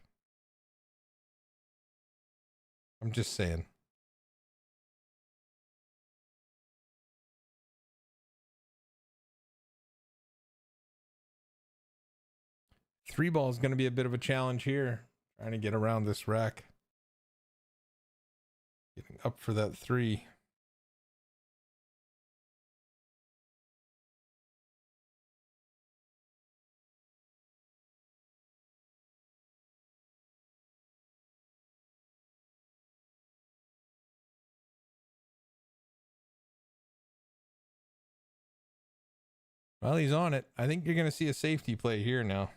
I'm just saying. Three ball is going to be a bit of a challenge here. Trying to get around this rack. Getting up for that three. Well, he's on it. I think you're going to see a safety play here now.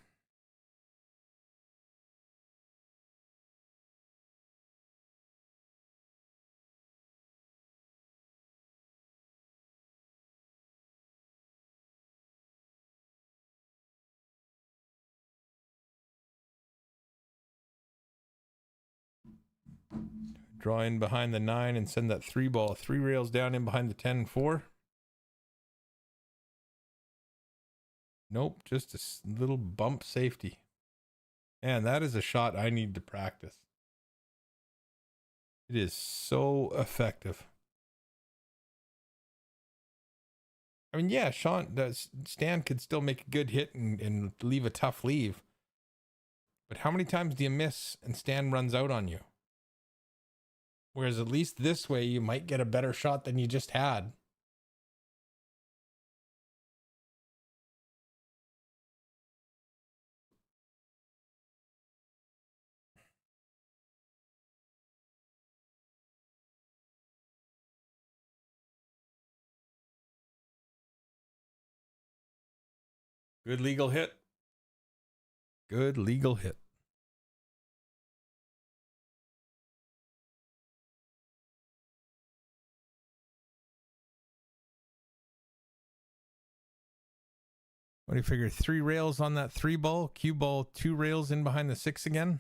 Draw in behind the 9 and send that 3 ball 3 rails down in behind the 10-4. Nope, just a little bump safety. And that is a shot I need to practice. It is so effective. I mean, yeah, Stan could still make a good hit and leave a tough leave. But how many times do you miss and Stan runs out on you? Whereas at least this way, you might get a better shot than you just had. Good legal hit. Good legal hit. What do you figure? 3 rails on that 3 ball, cue ball, 2 rails in behind the 6 again.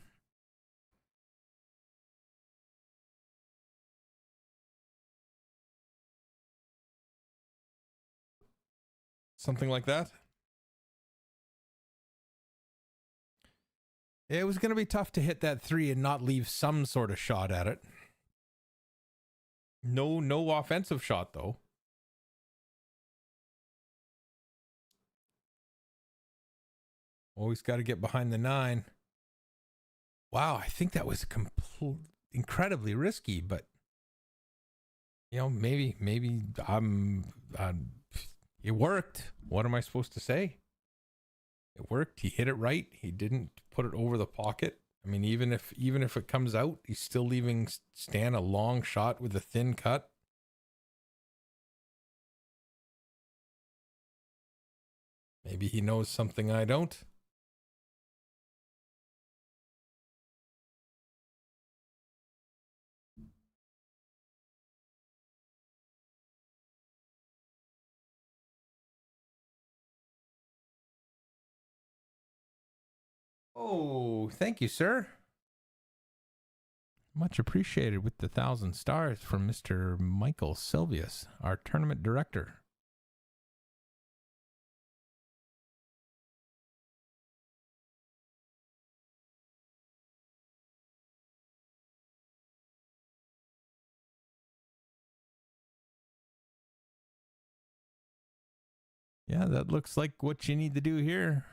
Something like that. It was going to be tough to hit that 3 and not leave some sort of shot at it. No offensive shot though. Always got to get behind the 9. Wow, I think that was incredibly risky, but maybe it worked. What am I supposed to say? It worked. He hit it right. He didn't put it over the pocket. I mean, even if it comes out, he's still leaving Stan a long shot with a thin cut. Maybe he knows something I don't. Oh, thank you, sir. Much appreciated with the 1,000 stars from Mr. Michael Silvius, our tournament director. Yeah, that looks like what you need to do here.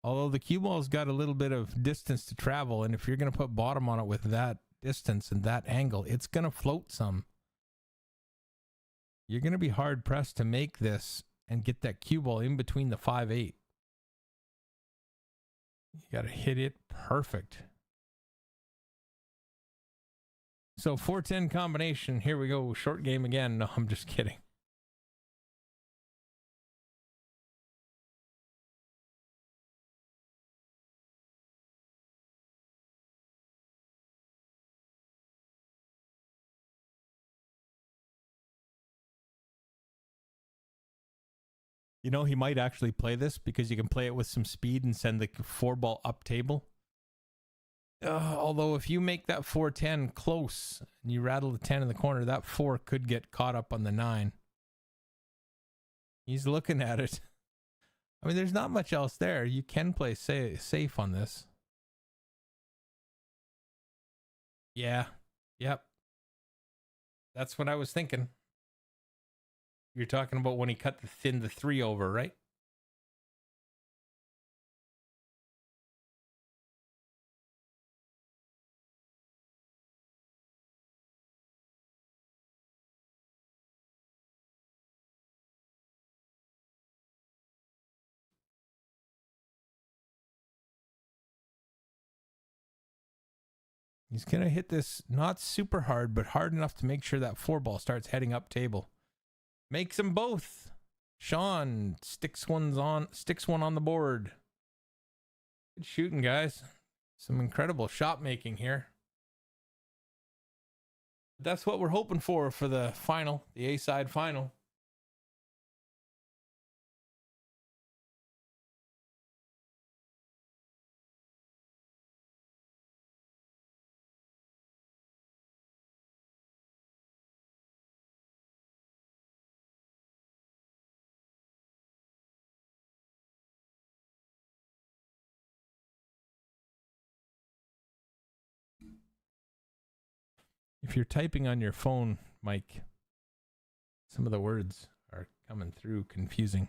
Although the cue ball's got a little bit of distance to travel, and if you're going to put bottom on it with that distance and that angle, it's going to float some. You're going to be hard pressed to make this and get that cue ball in between the 5-8. You got to hit it perfect. So 4-10 combination. Here we go. Short game again. No, I'm just kidding. You know, he might actually play this because you can play it with some speed and send the 4-ball up table. Although if you make that 4-10 close and you rattle the 10 in the corner, that 4 could get caught up on the 9. He's looking at it. I mean, there's not much else there. You can play safe on this. Yeah. Yep. That's what I was thinking. You're talking about when he cut the 3 over, right? He's going to hit this not super hard, but hard enough to make sure that 4-ball starts heading up table. Makes them both. Sean sticks one on the board. Good shooting, guys. Some incredible shot making here. That's what we're hoping for the final, the A-side final. If you're typing on your phone, Mike, some of the words are coming through confusing.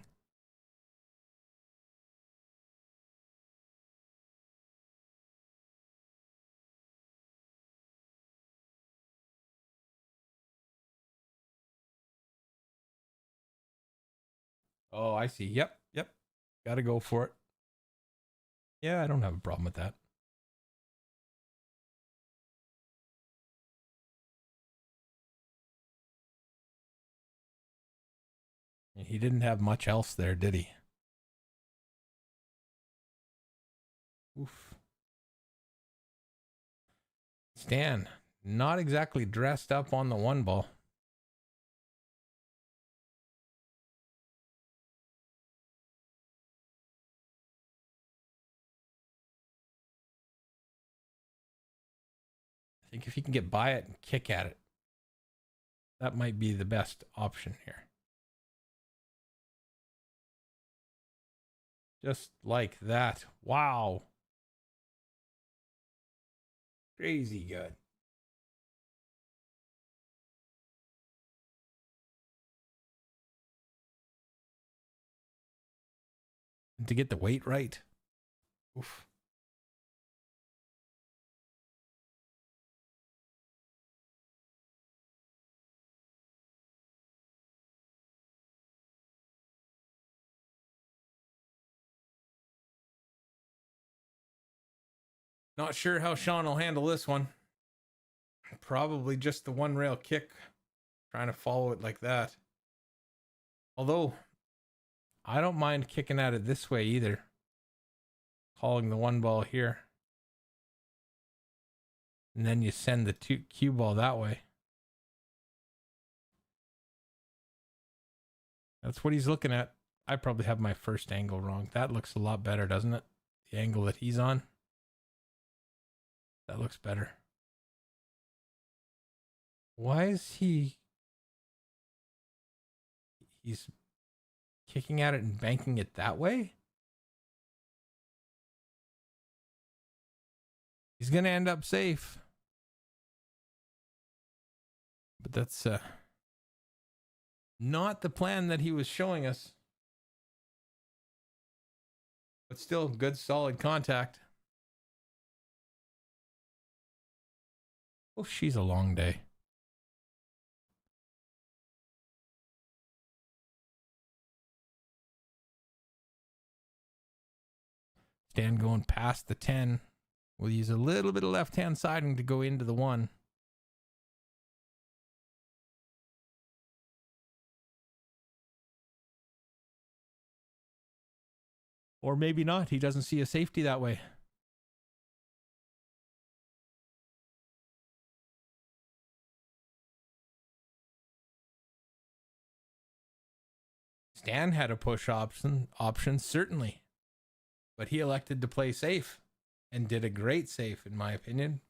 Oh, I see. Yep. Got to go for it. Yeah, I don't have a problem with that. He didn't have much else there, did he? Oof. Stan, not exactly dressed up on the 1-ball. I think if he can get by it and kick at it, that might be the best option here. Just like that. Wow. Crazy good. And to get the weight right. Oof. Not sure how Sean will handle this one. Probably just the 1-rail kick. Trying to follow it like that. Although, I don't mind kicking at it this way either. Calling the 1-ball here. And then you send the cue ball that way. That's what he's looking at. I probably have my first angle wrong. That looks a lot better, doesn't it? The angle that he's on. That looks better. Why is he's kicking at it and banking it that way? He's going to end up safe. But that's not the plan that he was showing us. But still, good, solid contact. Oh, she's a long day. Stan going past the 10. We'll use a little bit of left-hand siding to go into the 1. Or maybe not. He doesn't see a safety that way. Stan had a push option, certainly. But he elected to play safe and did a great save, in my opinion.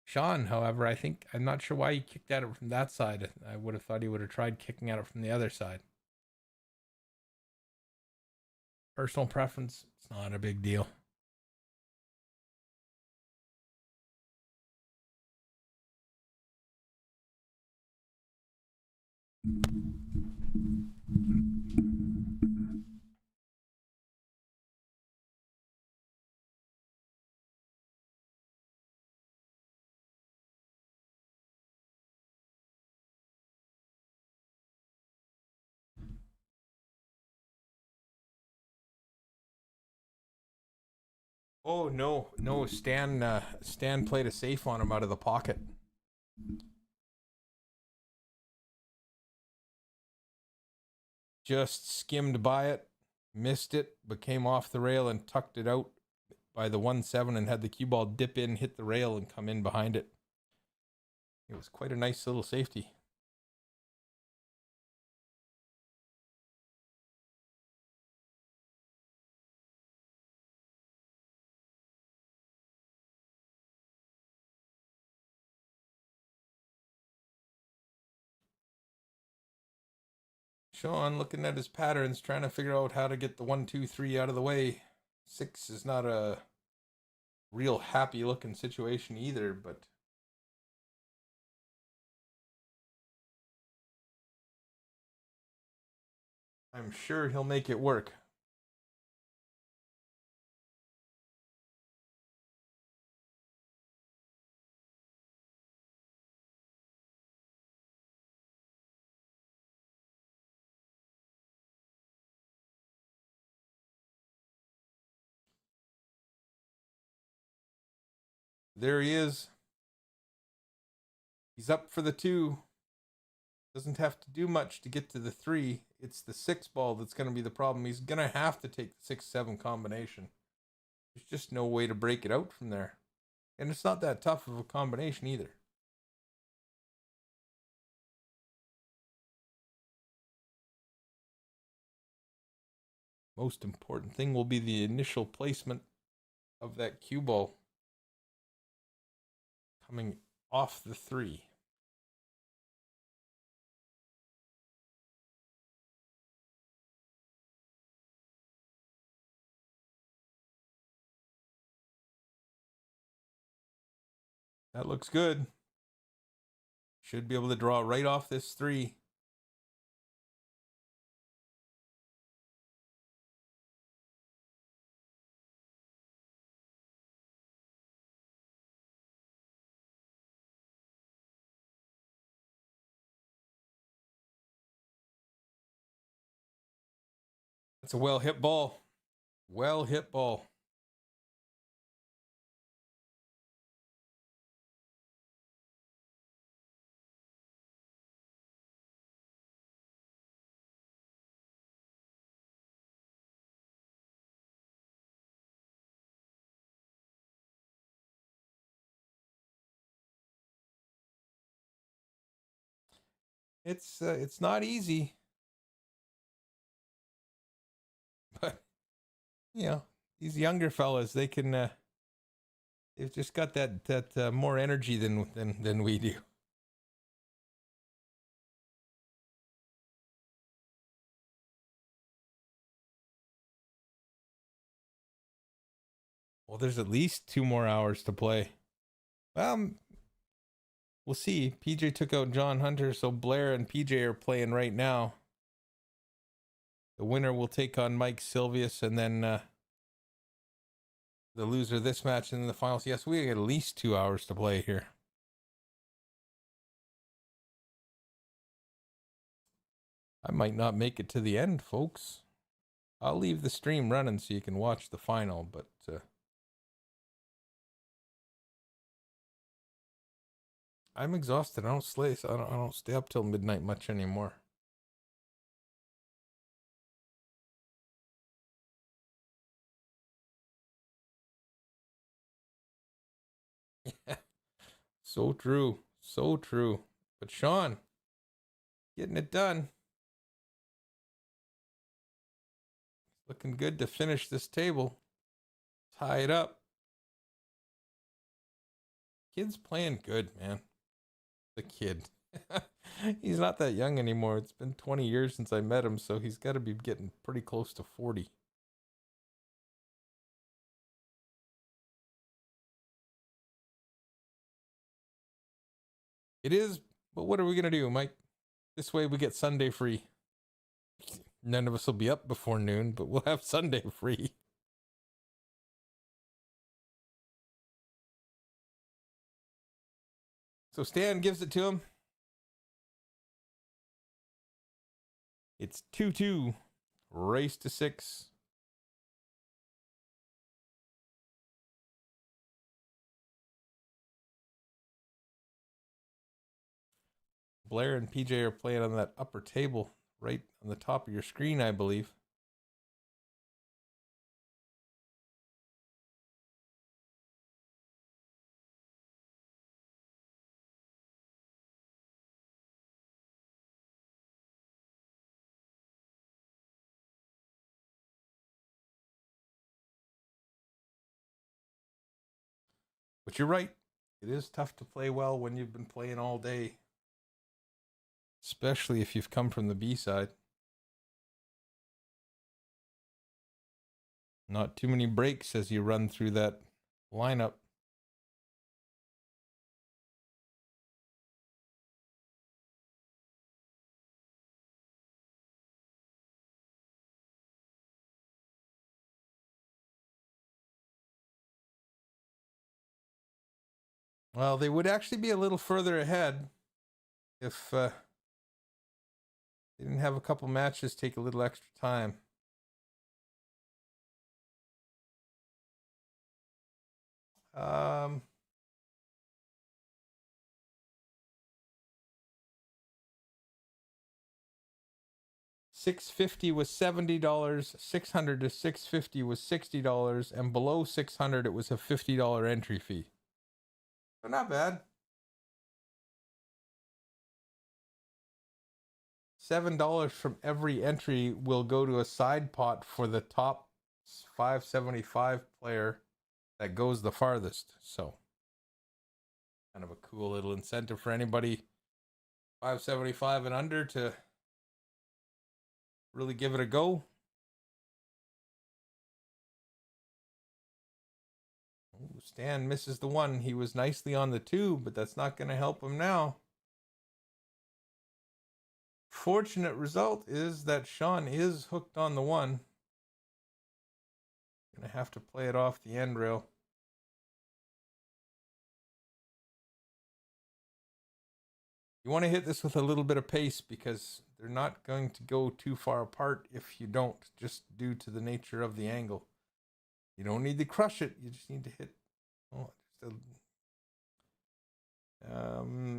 Sean, however, I'm not sure why he kicked at it from that side. I would have thought he would have tried kicking at it from the other side. Personal preference, it's not a big deal. Oh no, Stan played a safe on him out of the pocket. Just skimmed by it, missed it, but came off the rail and tucked it out by the 1-7 and had the cue ball dip in, hit the rail, and come in behind it. It was quite a nice little safety. Sean looking at his patterns, trying to figure out how to get the 1, 2, 3 out of the way. 6 is not a real happy looking situation either, but I'm sure he'll make it work. There he is. He's up for the 2. Doesn't have to do much to get to the 3. It's the 6 ball that's going to be the problem. He's going to have to take the 6-7 combination. There's just no way to break it out from there. And it's not that tough of a combination either. Most important thing will be the initial placement of that cue ball coming off the 3. That looks good. Should be able to draw right off this 3. That's a well hit ball. Well hit ball. It's not easy, but you know, these younger fellas, they can they've just got that more energy than we do. Well, there's at least 2 more hours to play. We'll see. PJ took out John Hunter, so Blair and PJ are playing right now. The winner will take on Mike Silvius, and then the loser of this match, and then the finals. Yes, we have at least 2 hours to play here. I might not make it to the end, folks. I'll leave the stream running so you can watch the final, but I'm exhausted. I don't slay, so I don't stay up till midnight much anymore. So true. So true. But Sean, getting it done. Looking good to finish this table. Tie it up. Kid's playing good, man. The kid. He's not that young anymore. It's been 20 years since I met him, so he's got to be getting pretty close to 40. It is, but what are we going to do, Mike? This way we get Sunday free. None of us will be up before noon, but we'll have Sunday free. So Stan gives it to him. It's 2-2. Race to 6. Blair and PJ are playing on that upper table right on the top of your screen, I believe. But you're right. It is tough to play well when you've been playing all day, especially if you've come from the B side. Not too many breaks as you run through that lineup. Well, they would actually be a little further ahead if they didn't have a couple matches take a little extra time. Um, 650 was $70, 600 to 650 was $60, and below 600 it was a $50 entry fee. So not bad. $7 from every entry will go to a side pot for the top 575 player that goes the farthest. So kind of a cool little incentive for anybody 575 and under to really give it a go. Ooh, Stan misses the 1. He was nicely on the 2, but that's not going to help him now. Fortunate result is that Sean is hooked on the 1. Gonna have to play it off the end rail. You want to hit this with a little bit of pace because they're not going to go too far apart if you don't, just due to the nature of the angle. You don't need to crush it. You just need to hit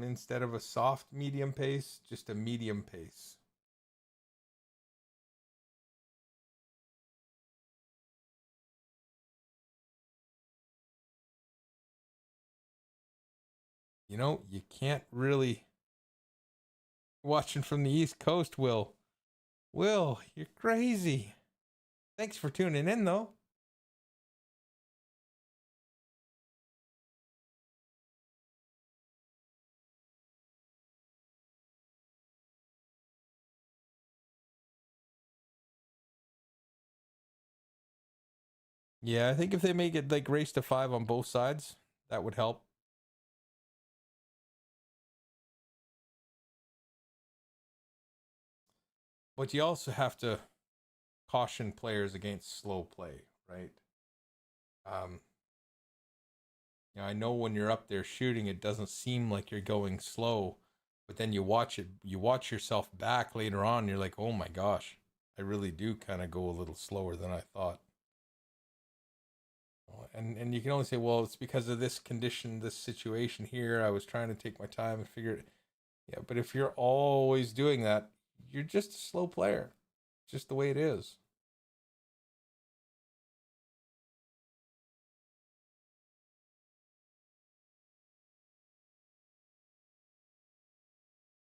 instead of a soft medium pace, just a medium pace. You know, you can't really. Watching from the East Coast, Will. Will, you're crazy. Thanks for tuning in, though. Yeah, I think if they make it like race to 5 on both sides, that would help. But you also have to caution players against slow play, right? You know, I know when you're up there shooting, it doesn't seem like you're going slow, but then you watch yourself back later on, and you're like, oh my gosh, I really do kind of go a little slower than I thought. And you can only say, well, it's because of this condition, this situation here. I was trying to take my time and figure it. Yeah, but if you're always doing that, you're just a slow player. It's just the way it is.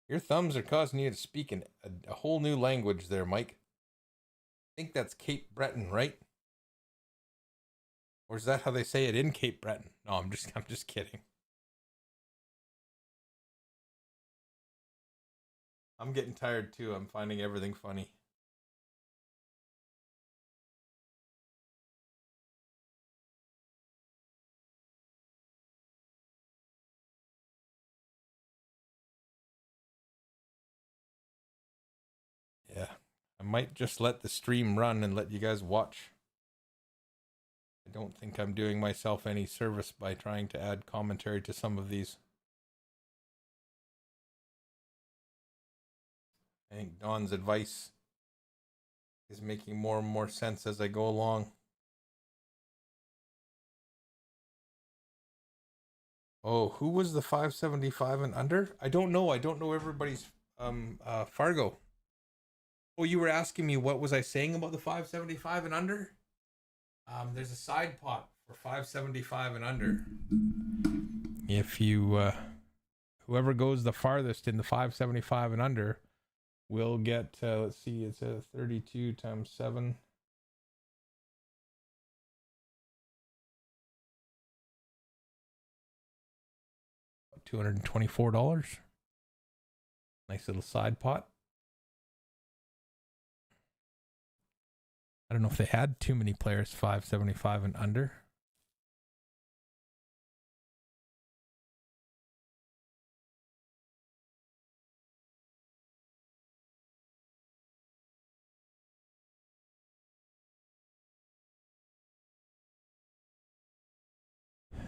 Your thumbs are causing you to speak in a whole new language there, Mike. I think that's Cape Breton, right? Or is that how they say it in Cape Breton? No, I'm just kidding. I'm getting tired too. I'm finding everything funny. Yeah. I might just let the stream run and let you guys watch. I don't think I'm doing myself any service by trying to add commentary to some of these. I think Don's advice is making more and more sense as I go along. Oh, who was the 575 and under? I don't know. I don't know everybody's Fargo. Oh, you were asking me what was I saying about the 575 and under? There's a side pot for 575 and under. If you whoever goes the farthest in the 575 and under will get let's see, it's a 32 times 7. $224. Nice little side pot. I don't know if they had too many players 575 and under.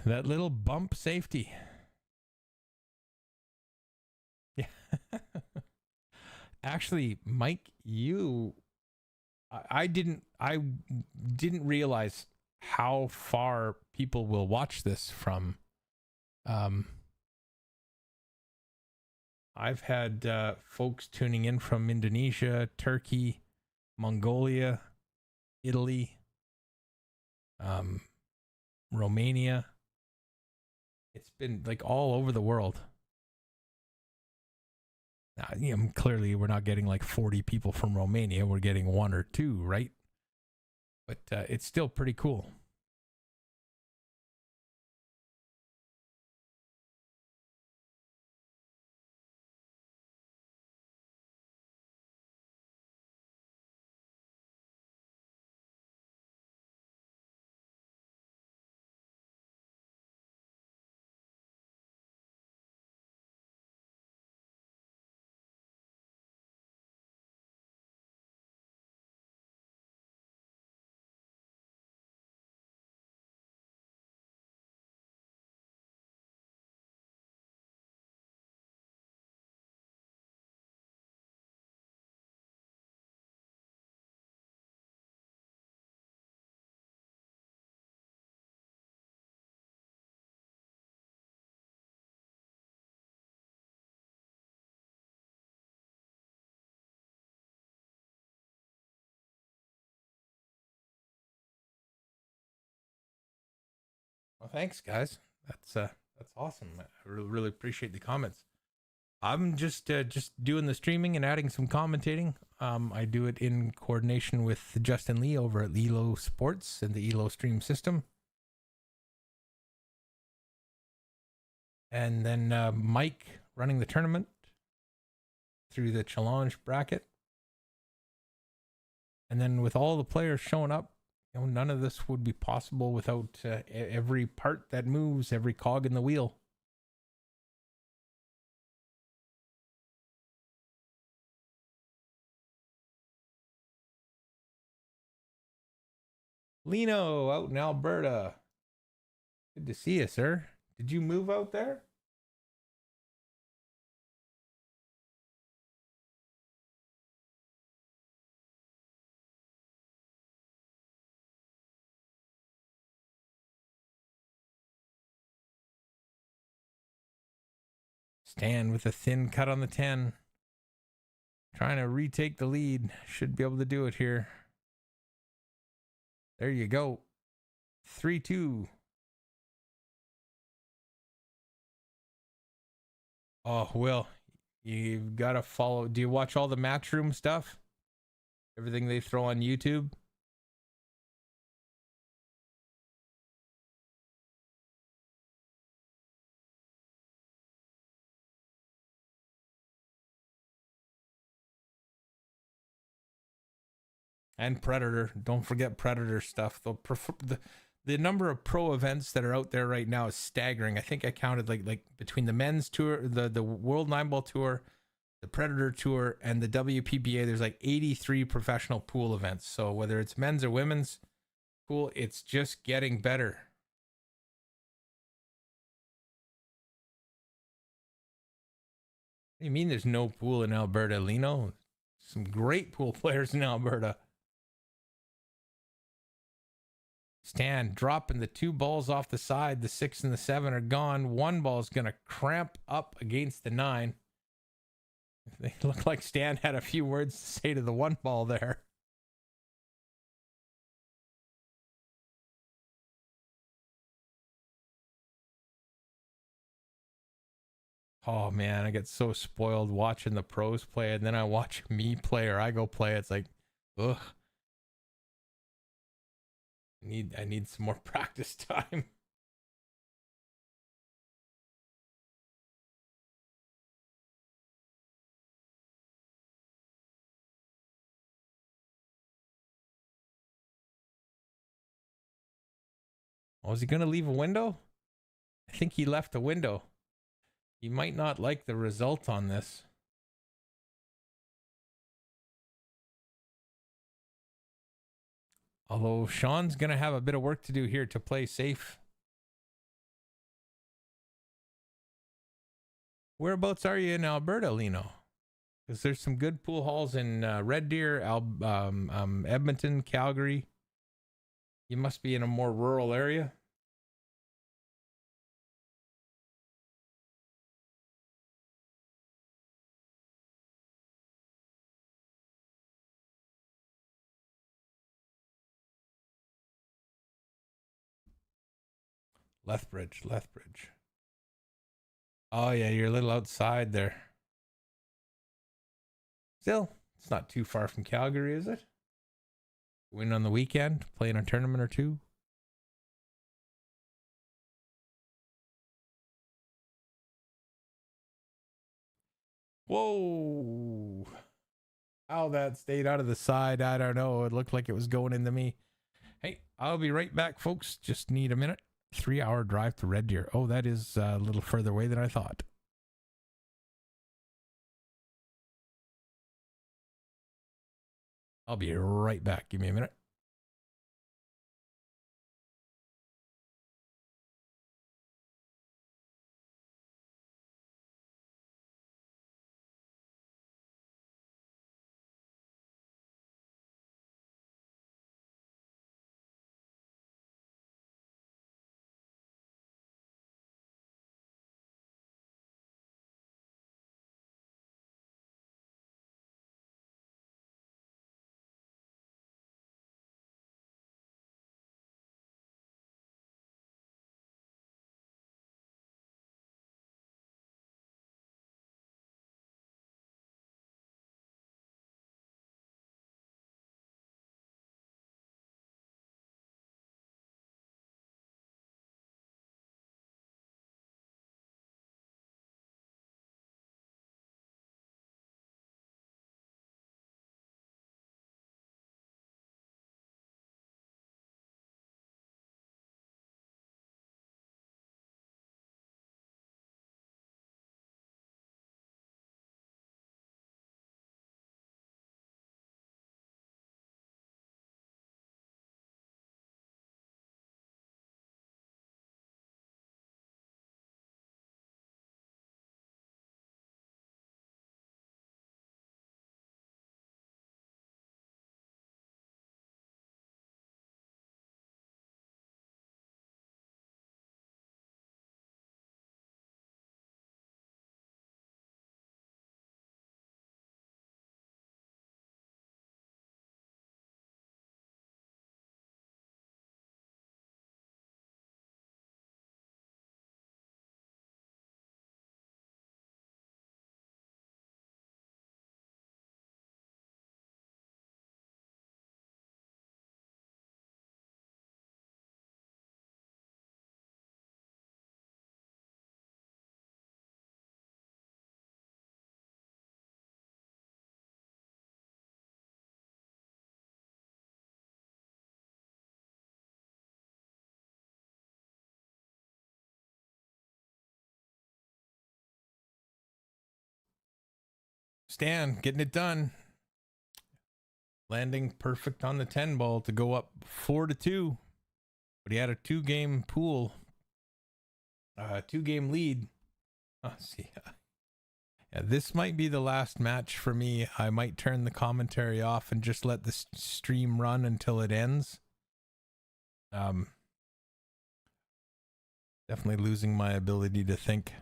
That little bump safety. Yeah. Actually, Mike, I didn't realize how far people will watch this from. I've had folks tuning in from Indonesia, Turkey, Mongolia, Italy, Romania. It's been like all over the world. Now, clearly we're not getting like 40 people from Romania. We're getting 1 or 2, right? But it's still pretty cool. Well, thanks, guys. That's awesome. I really appreciate the comments. I'm just doing the streaming and adding some commentating. I do it in coordination with Justin Lee over at Elo Sports and the Elo Stream System. And then Mike running the tournament through the challenge bracket. And then with all the players showing up, none of this would be possible without every part that moves, every cog in the wheel. Lino out in Alberta. Good to see you, sir. Did you move out there? Stan with a thin cut on the 10. Trying to retake the lead. Should be able to do it here. There you go. 3-2. Oh, Will, you've got to follow. Do you watch all the Matchroom stuff? Everything they throw on YouTube? And Predator. Don't forget Predator stuff. The number of pro events that are out there right now is staggering. I think I counted like between the men's tour, the World 9-Ball Tour, the Predator Tour, and the WPBA, there's like 83 professional pool events. So whether it's men's or women's pool, it's just getting better. What do you mean there's no pool in Alberta, Lino? Some great pool players in Alberta. Stan dropping the 2 balls off the side. The 6 and the 7 are gone. 1 ball is going to cramp up against the 9. They look like Stan had a few words to say to the 1 ball there. Oh man, I get so spoiled watching the pros play, and then I watch me play or I go play. It's like, ugh. I need some more practice time. Oh, is he gonna leave a window? I think he left a window. He might not like the result on this. Although Sean's gonna have a bit of work to do here to play safe. Whereabouts are you in Alberta, Lino? Because there's some good pool halls in Red Deer, Edmonton, Calgary. You must be in a more rural area. Lethbridge. Oh yeah, you're a little outside there. Still, it's not too far from Calgary, is it? Win on the weekend, play in a tournament or two. Whoa. How that stayed out of the side, I don't know. It looked like it was going into me. Hey, I'll be right back, folks. Just need a minute. 3-hour drive to Red Deer. Oh, that is a little further away than I thought. I'll be right back. Give me a minute. Stan getting it done. Landing perfect on the 10 ball to go up 4-2. But he had a 2-game pool. 2-game lead. Oh, see. Yeah, this might be the last match for me. I might turn the commentary off and just let the stream run until it ends. Definitely losing my ability to think.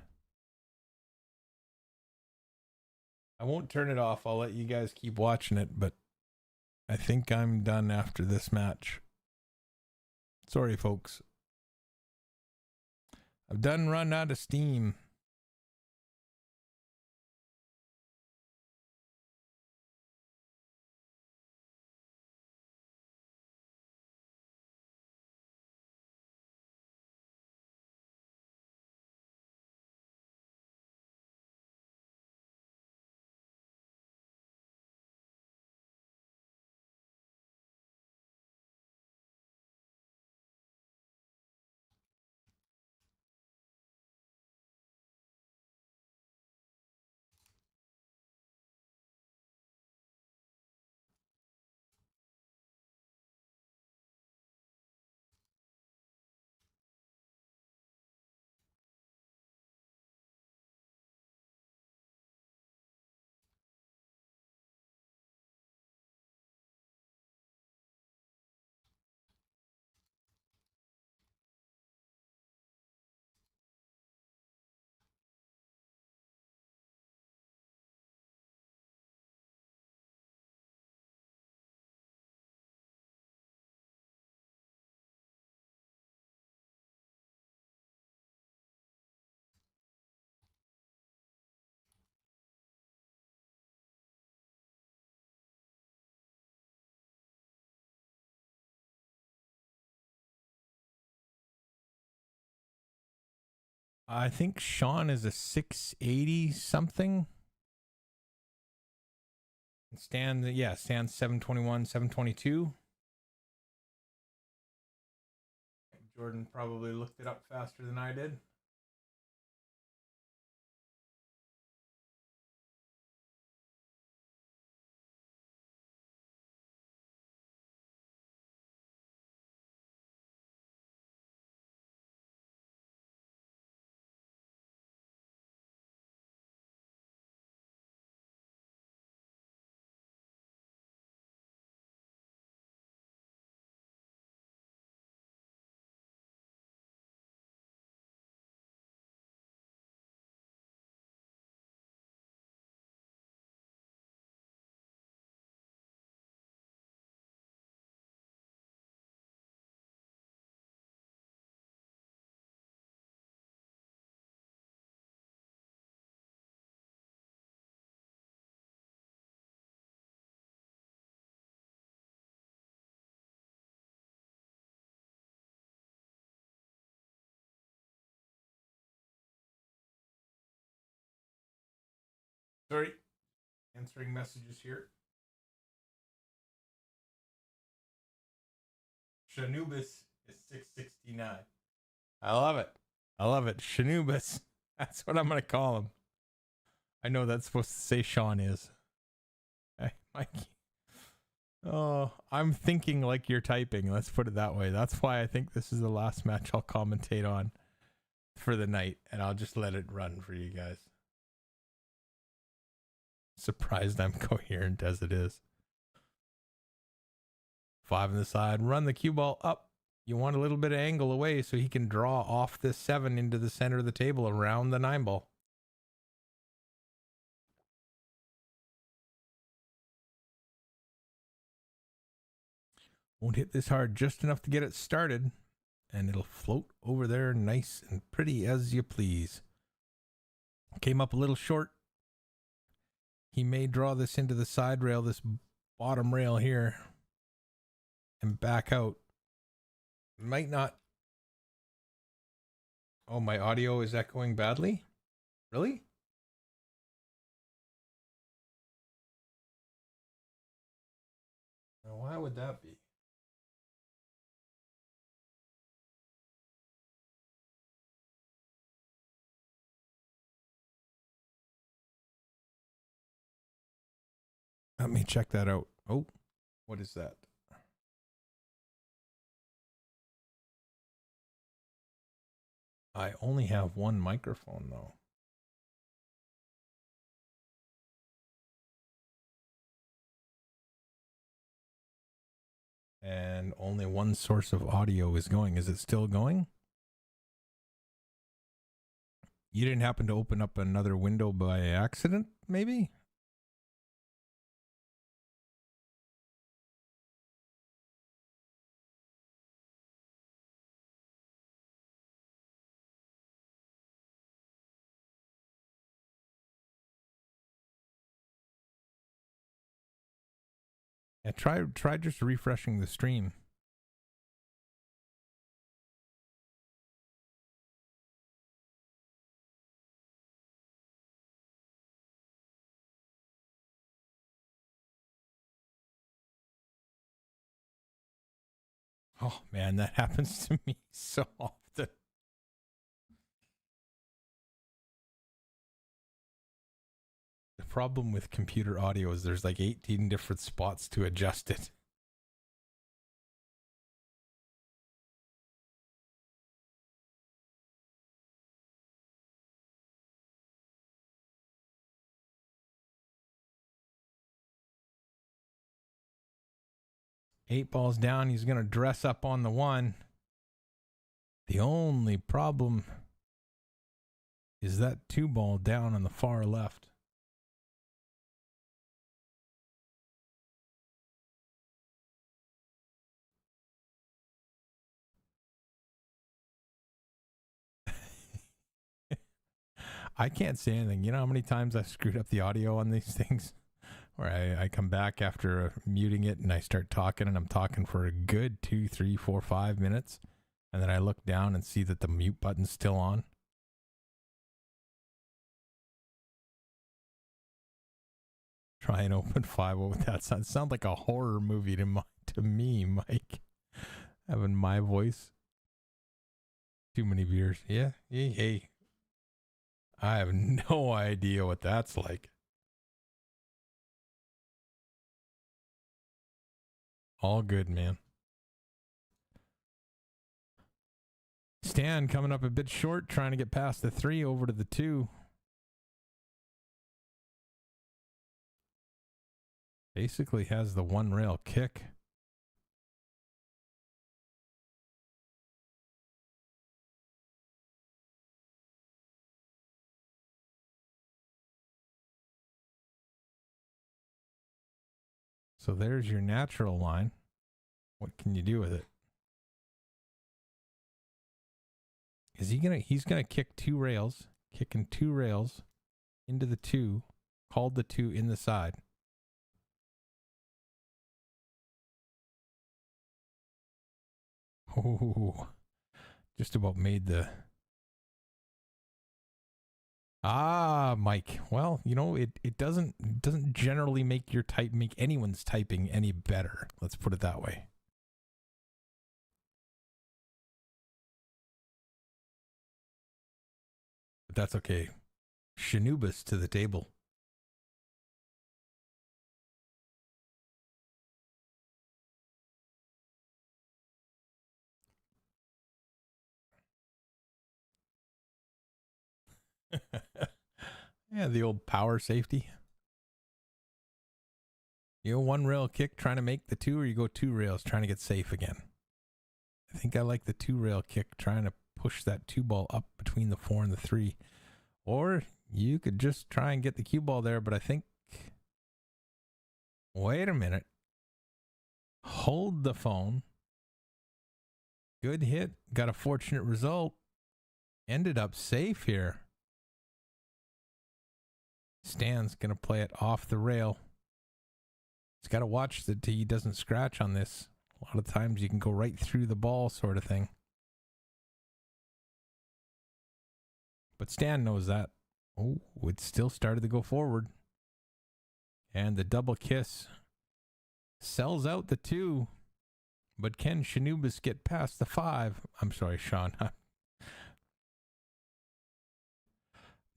I won't turn it off. I'll let you guys keep watching it, but I think I'm done after this match. Sorry, folks. I've done run out of steam. I think Sean is a 680 something. Stan 721, 722. Jordan probably looked it up faster than I did. Sorry, answering messages here. Shanubis is 669. I love it. I love it. Shanubis. That's what I'm going to call him. I know that's supposed to say Sean is. Hey, Mikey. Oh, I'm thinking like you're typing. Let's put it that way. That's why I think this is the last match I'll commentate on for the night, and I'll just let it run for you guys. Surprised I'm coherent as it is. 5 on the side. Run the cue ball up. You want a little bit of angle away so he can draw off this 7 into the center of the table around the 9 ball. Won't hit this hard, just enough to get it started, and it'll float over there nice and pretty as you please. Came up a little short. He may draw this into the side rail, this bottom rail here, and back out. Might not. Oh, my audio is echoing badly? Really? Now, why would that be? Let me check that out. Oh, what is that? I only have one microphone though. And only one source of audio is going. Is it still going? You didn't happen to open up another window by accident, maybe? Yeah, try just refreshing the stream. Oh man, that happens to me so often. The problem with computer audio is there's like 18 different spots to adjust it. Eight balls down, he's going to dress up on the one. The only problem is that 2 ball down on the far left. I can't say anything. You know how many times I screwed up the audio on these things? Where I come back after muting it and I start talking and I'm talking for a good 2, 3, 4, 5 minutes. And then I look down and see that the mute button's still on. Try and open 5-0 with that sound. It sounds like a horror movie to me, Mike. Having my voice. Too many beers. Yeah. Hey. I have no idea what that's like. All good, man. Stan coming up a bit short, trying to get past the 3 over to the 2. Basically has the 1-rail kick. So there's your natural line. What can you do with it? Is he's gonna kick 2 rails, kicking 2 rails into the 2, called the 2 in the side. Oh, just about made the... Mike. Well, you know, it doesn't generally make anyone's typing any better. Let's put it that way. But that's okay. Shinubus to the table. Yeah, the old power safety. You go 1-rail kick trying to make the 2, or you go 2 rails trying to get safe again. I think I like the 2-rail kick trying to push that 2-ball up between the 4 and the 3. Or you could just try and get the cue ball there, but I think... Wait a minute. Hold the phone. Good hit. Got a fortunate result. Ended up safe here. Stan's going to play it off the rail. He's got to watch that he doesn't scratch on this. A lot of times you can go right through the ball sort of thing. But Stan knows that. Oh, it still started to go forward. And the double kiss sells out the 2. But can Shinubis get past the 5? I'm sorry, Sean.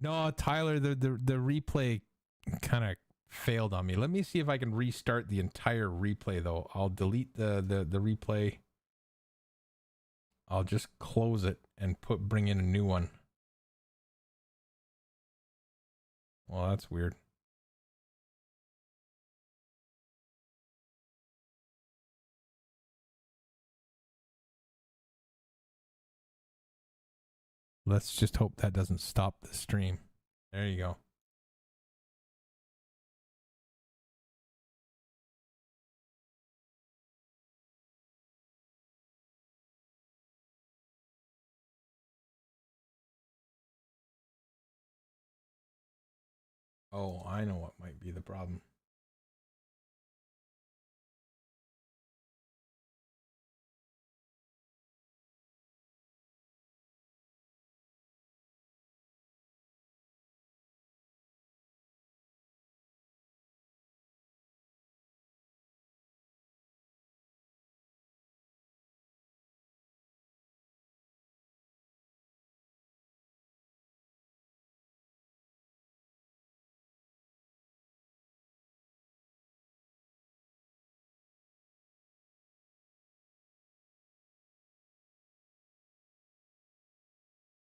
No, Tyler, the replay kind of failed on me. Let me see if I can restart the entire replay though. I'll delete the replay. I'll just close it and bring in a new one. Well, that's weird. Let's just hope that doesn't stop the stream. There you go. Oh, I know what might be the problem.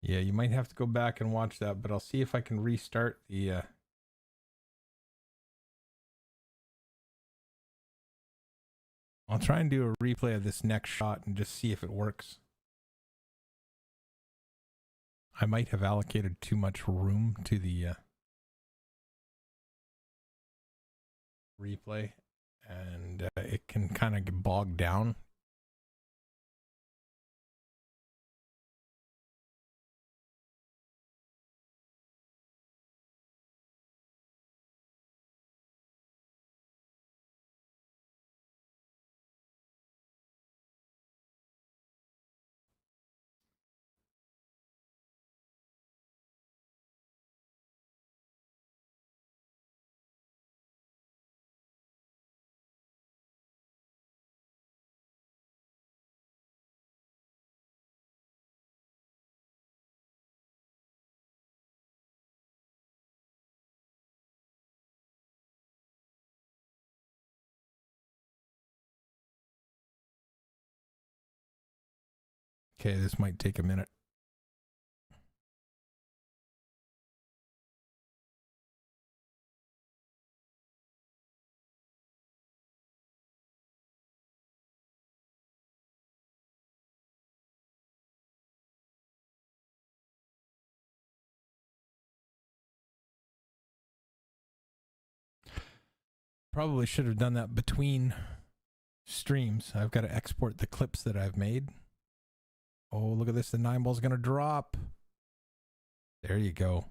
Yeah, you might have to go back and watch that, but I'll see if I can restart the I'll try and do a replay of this next shot and just see if it works. I might have allocated too much room to the replay, and it can kind of get bogged down. Okay, this might take a minute. Probably should have done that between streams. I've got to export the clips that I've made. Oh, look at this. The 9-ball's going to drop. There you go.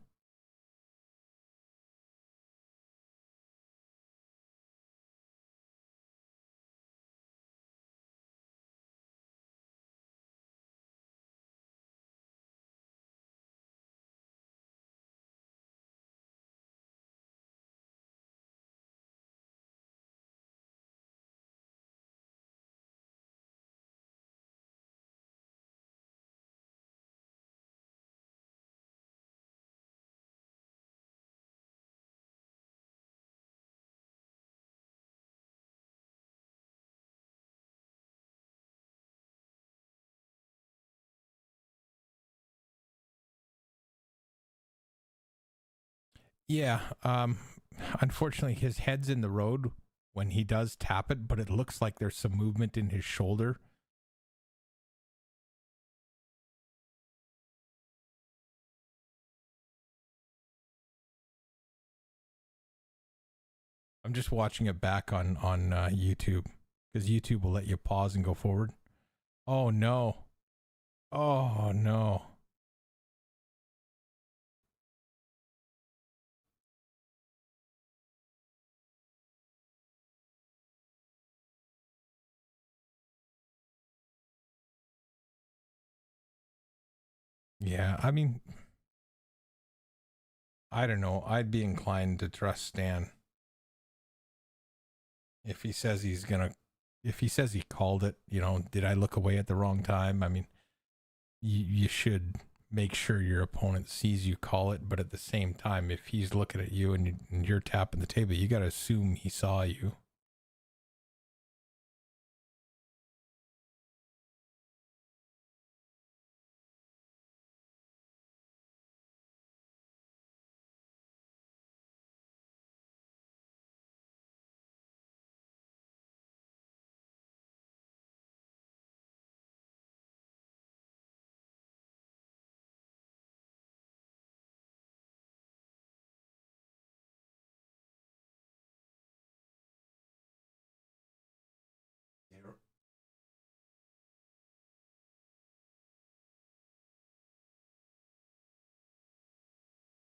Yeah, unfortunately his head's in the road when he does tap it, but it looks like there's some movement in his shoulder. I'm just watching it back on YouTube, because YouTube will let you pause and go forward. Oh no. Oh no. Yeah, I mean, I don't know. I'd be inclined to trust Stan. If he says he's gonna, if he says he called it, you know, did I look away at the wrong time? I mean, you should make sure your opponent sees you call it, but at the same time, if he's looking at you and you're tapping the table, you got to assume he saw you.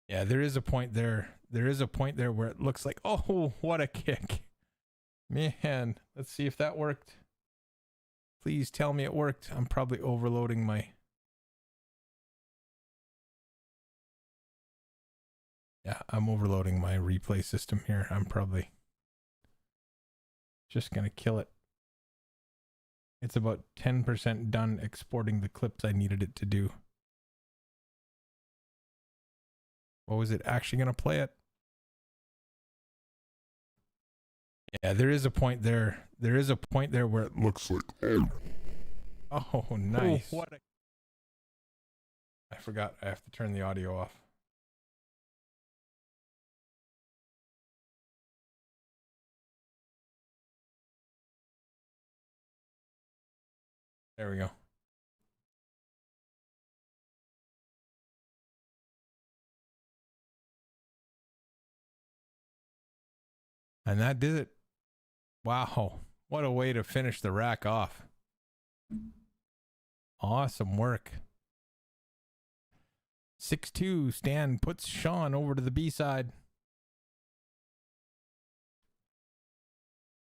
Yeah, there is a point there. There is a point there where it looks like, oh, what a kick. Man, let's see if that worked. Please tell me it worked. I'm probably overloading my... Yeah, I'm overloading my replay system here. I'm probably just going to kill it. It's about 10% done exporting the clips I needed it to do. What was it actually going to play it? Yeah, there is a point there. There is a point there where it looks like... Oh, nice. Oh, what a... I forgot. I have to turn the audio off. There we go. And that did it. Wow. What a way to finish the rack off. Awesome work. 6-2. Stan puts Sean over to the B side.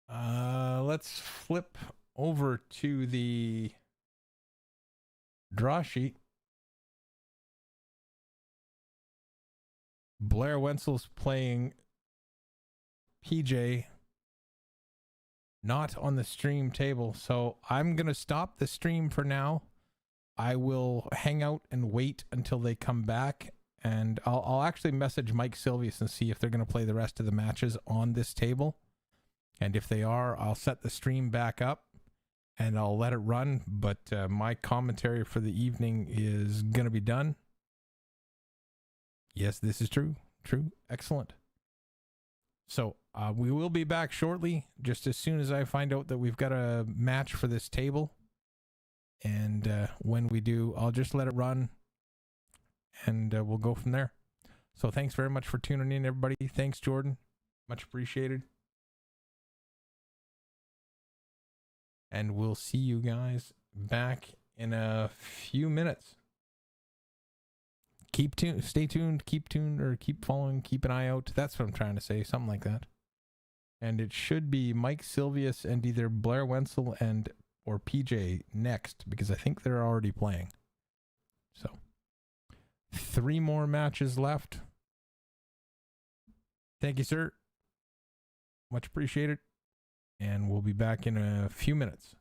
Let's flip over to the draw sheet. Blair Wenzel's playing PJ, not on the stream table, so I'm gonna stop the stream for now. I will hang out and wait until they come back, and I'll actually message Mike Silvius and see if they're gonna play the rest of the matches on this table, and if they are, I'll set the stream back up and I'll let it run. But my commentary for the evening is gonna be done. Yes, this is true. Excellent. So we will be back shortly, just as soon as I find out that we've got a match for this table. And when we do, I'll just let it run, and we'll go from there. So thanks very much for tuning in, everybody. Thanks, Jordan. Much appreciated. And we'll see you guys back in a few minutes. Keep tuned, stay tuned, keep tuned, or keep following, keep an eye out. That's what I'm trying to say, something like that. And it should be Mike Silvius and either Blair Wenzel or PJ next, because I think they're already playing. So 3 more matches left. Thank you, sir. Much appreciated. And we'll be back in a few minutes.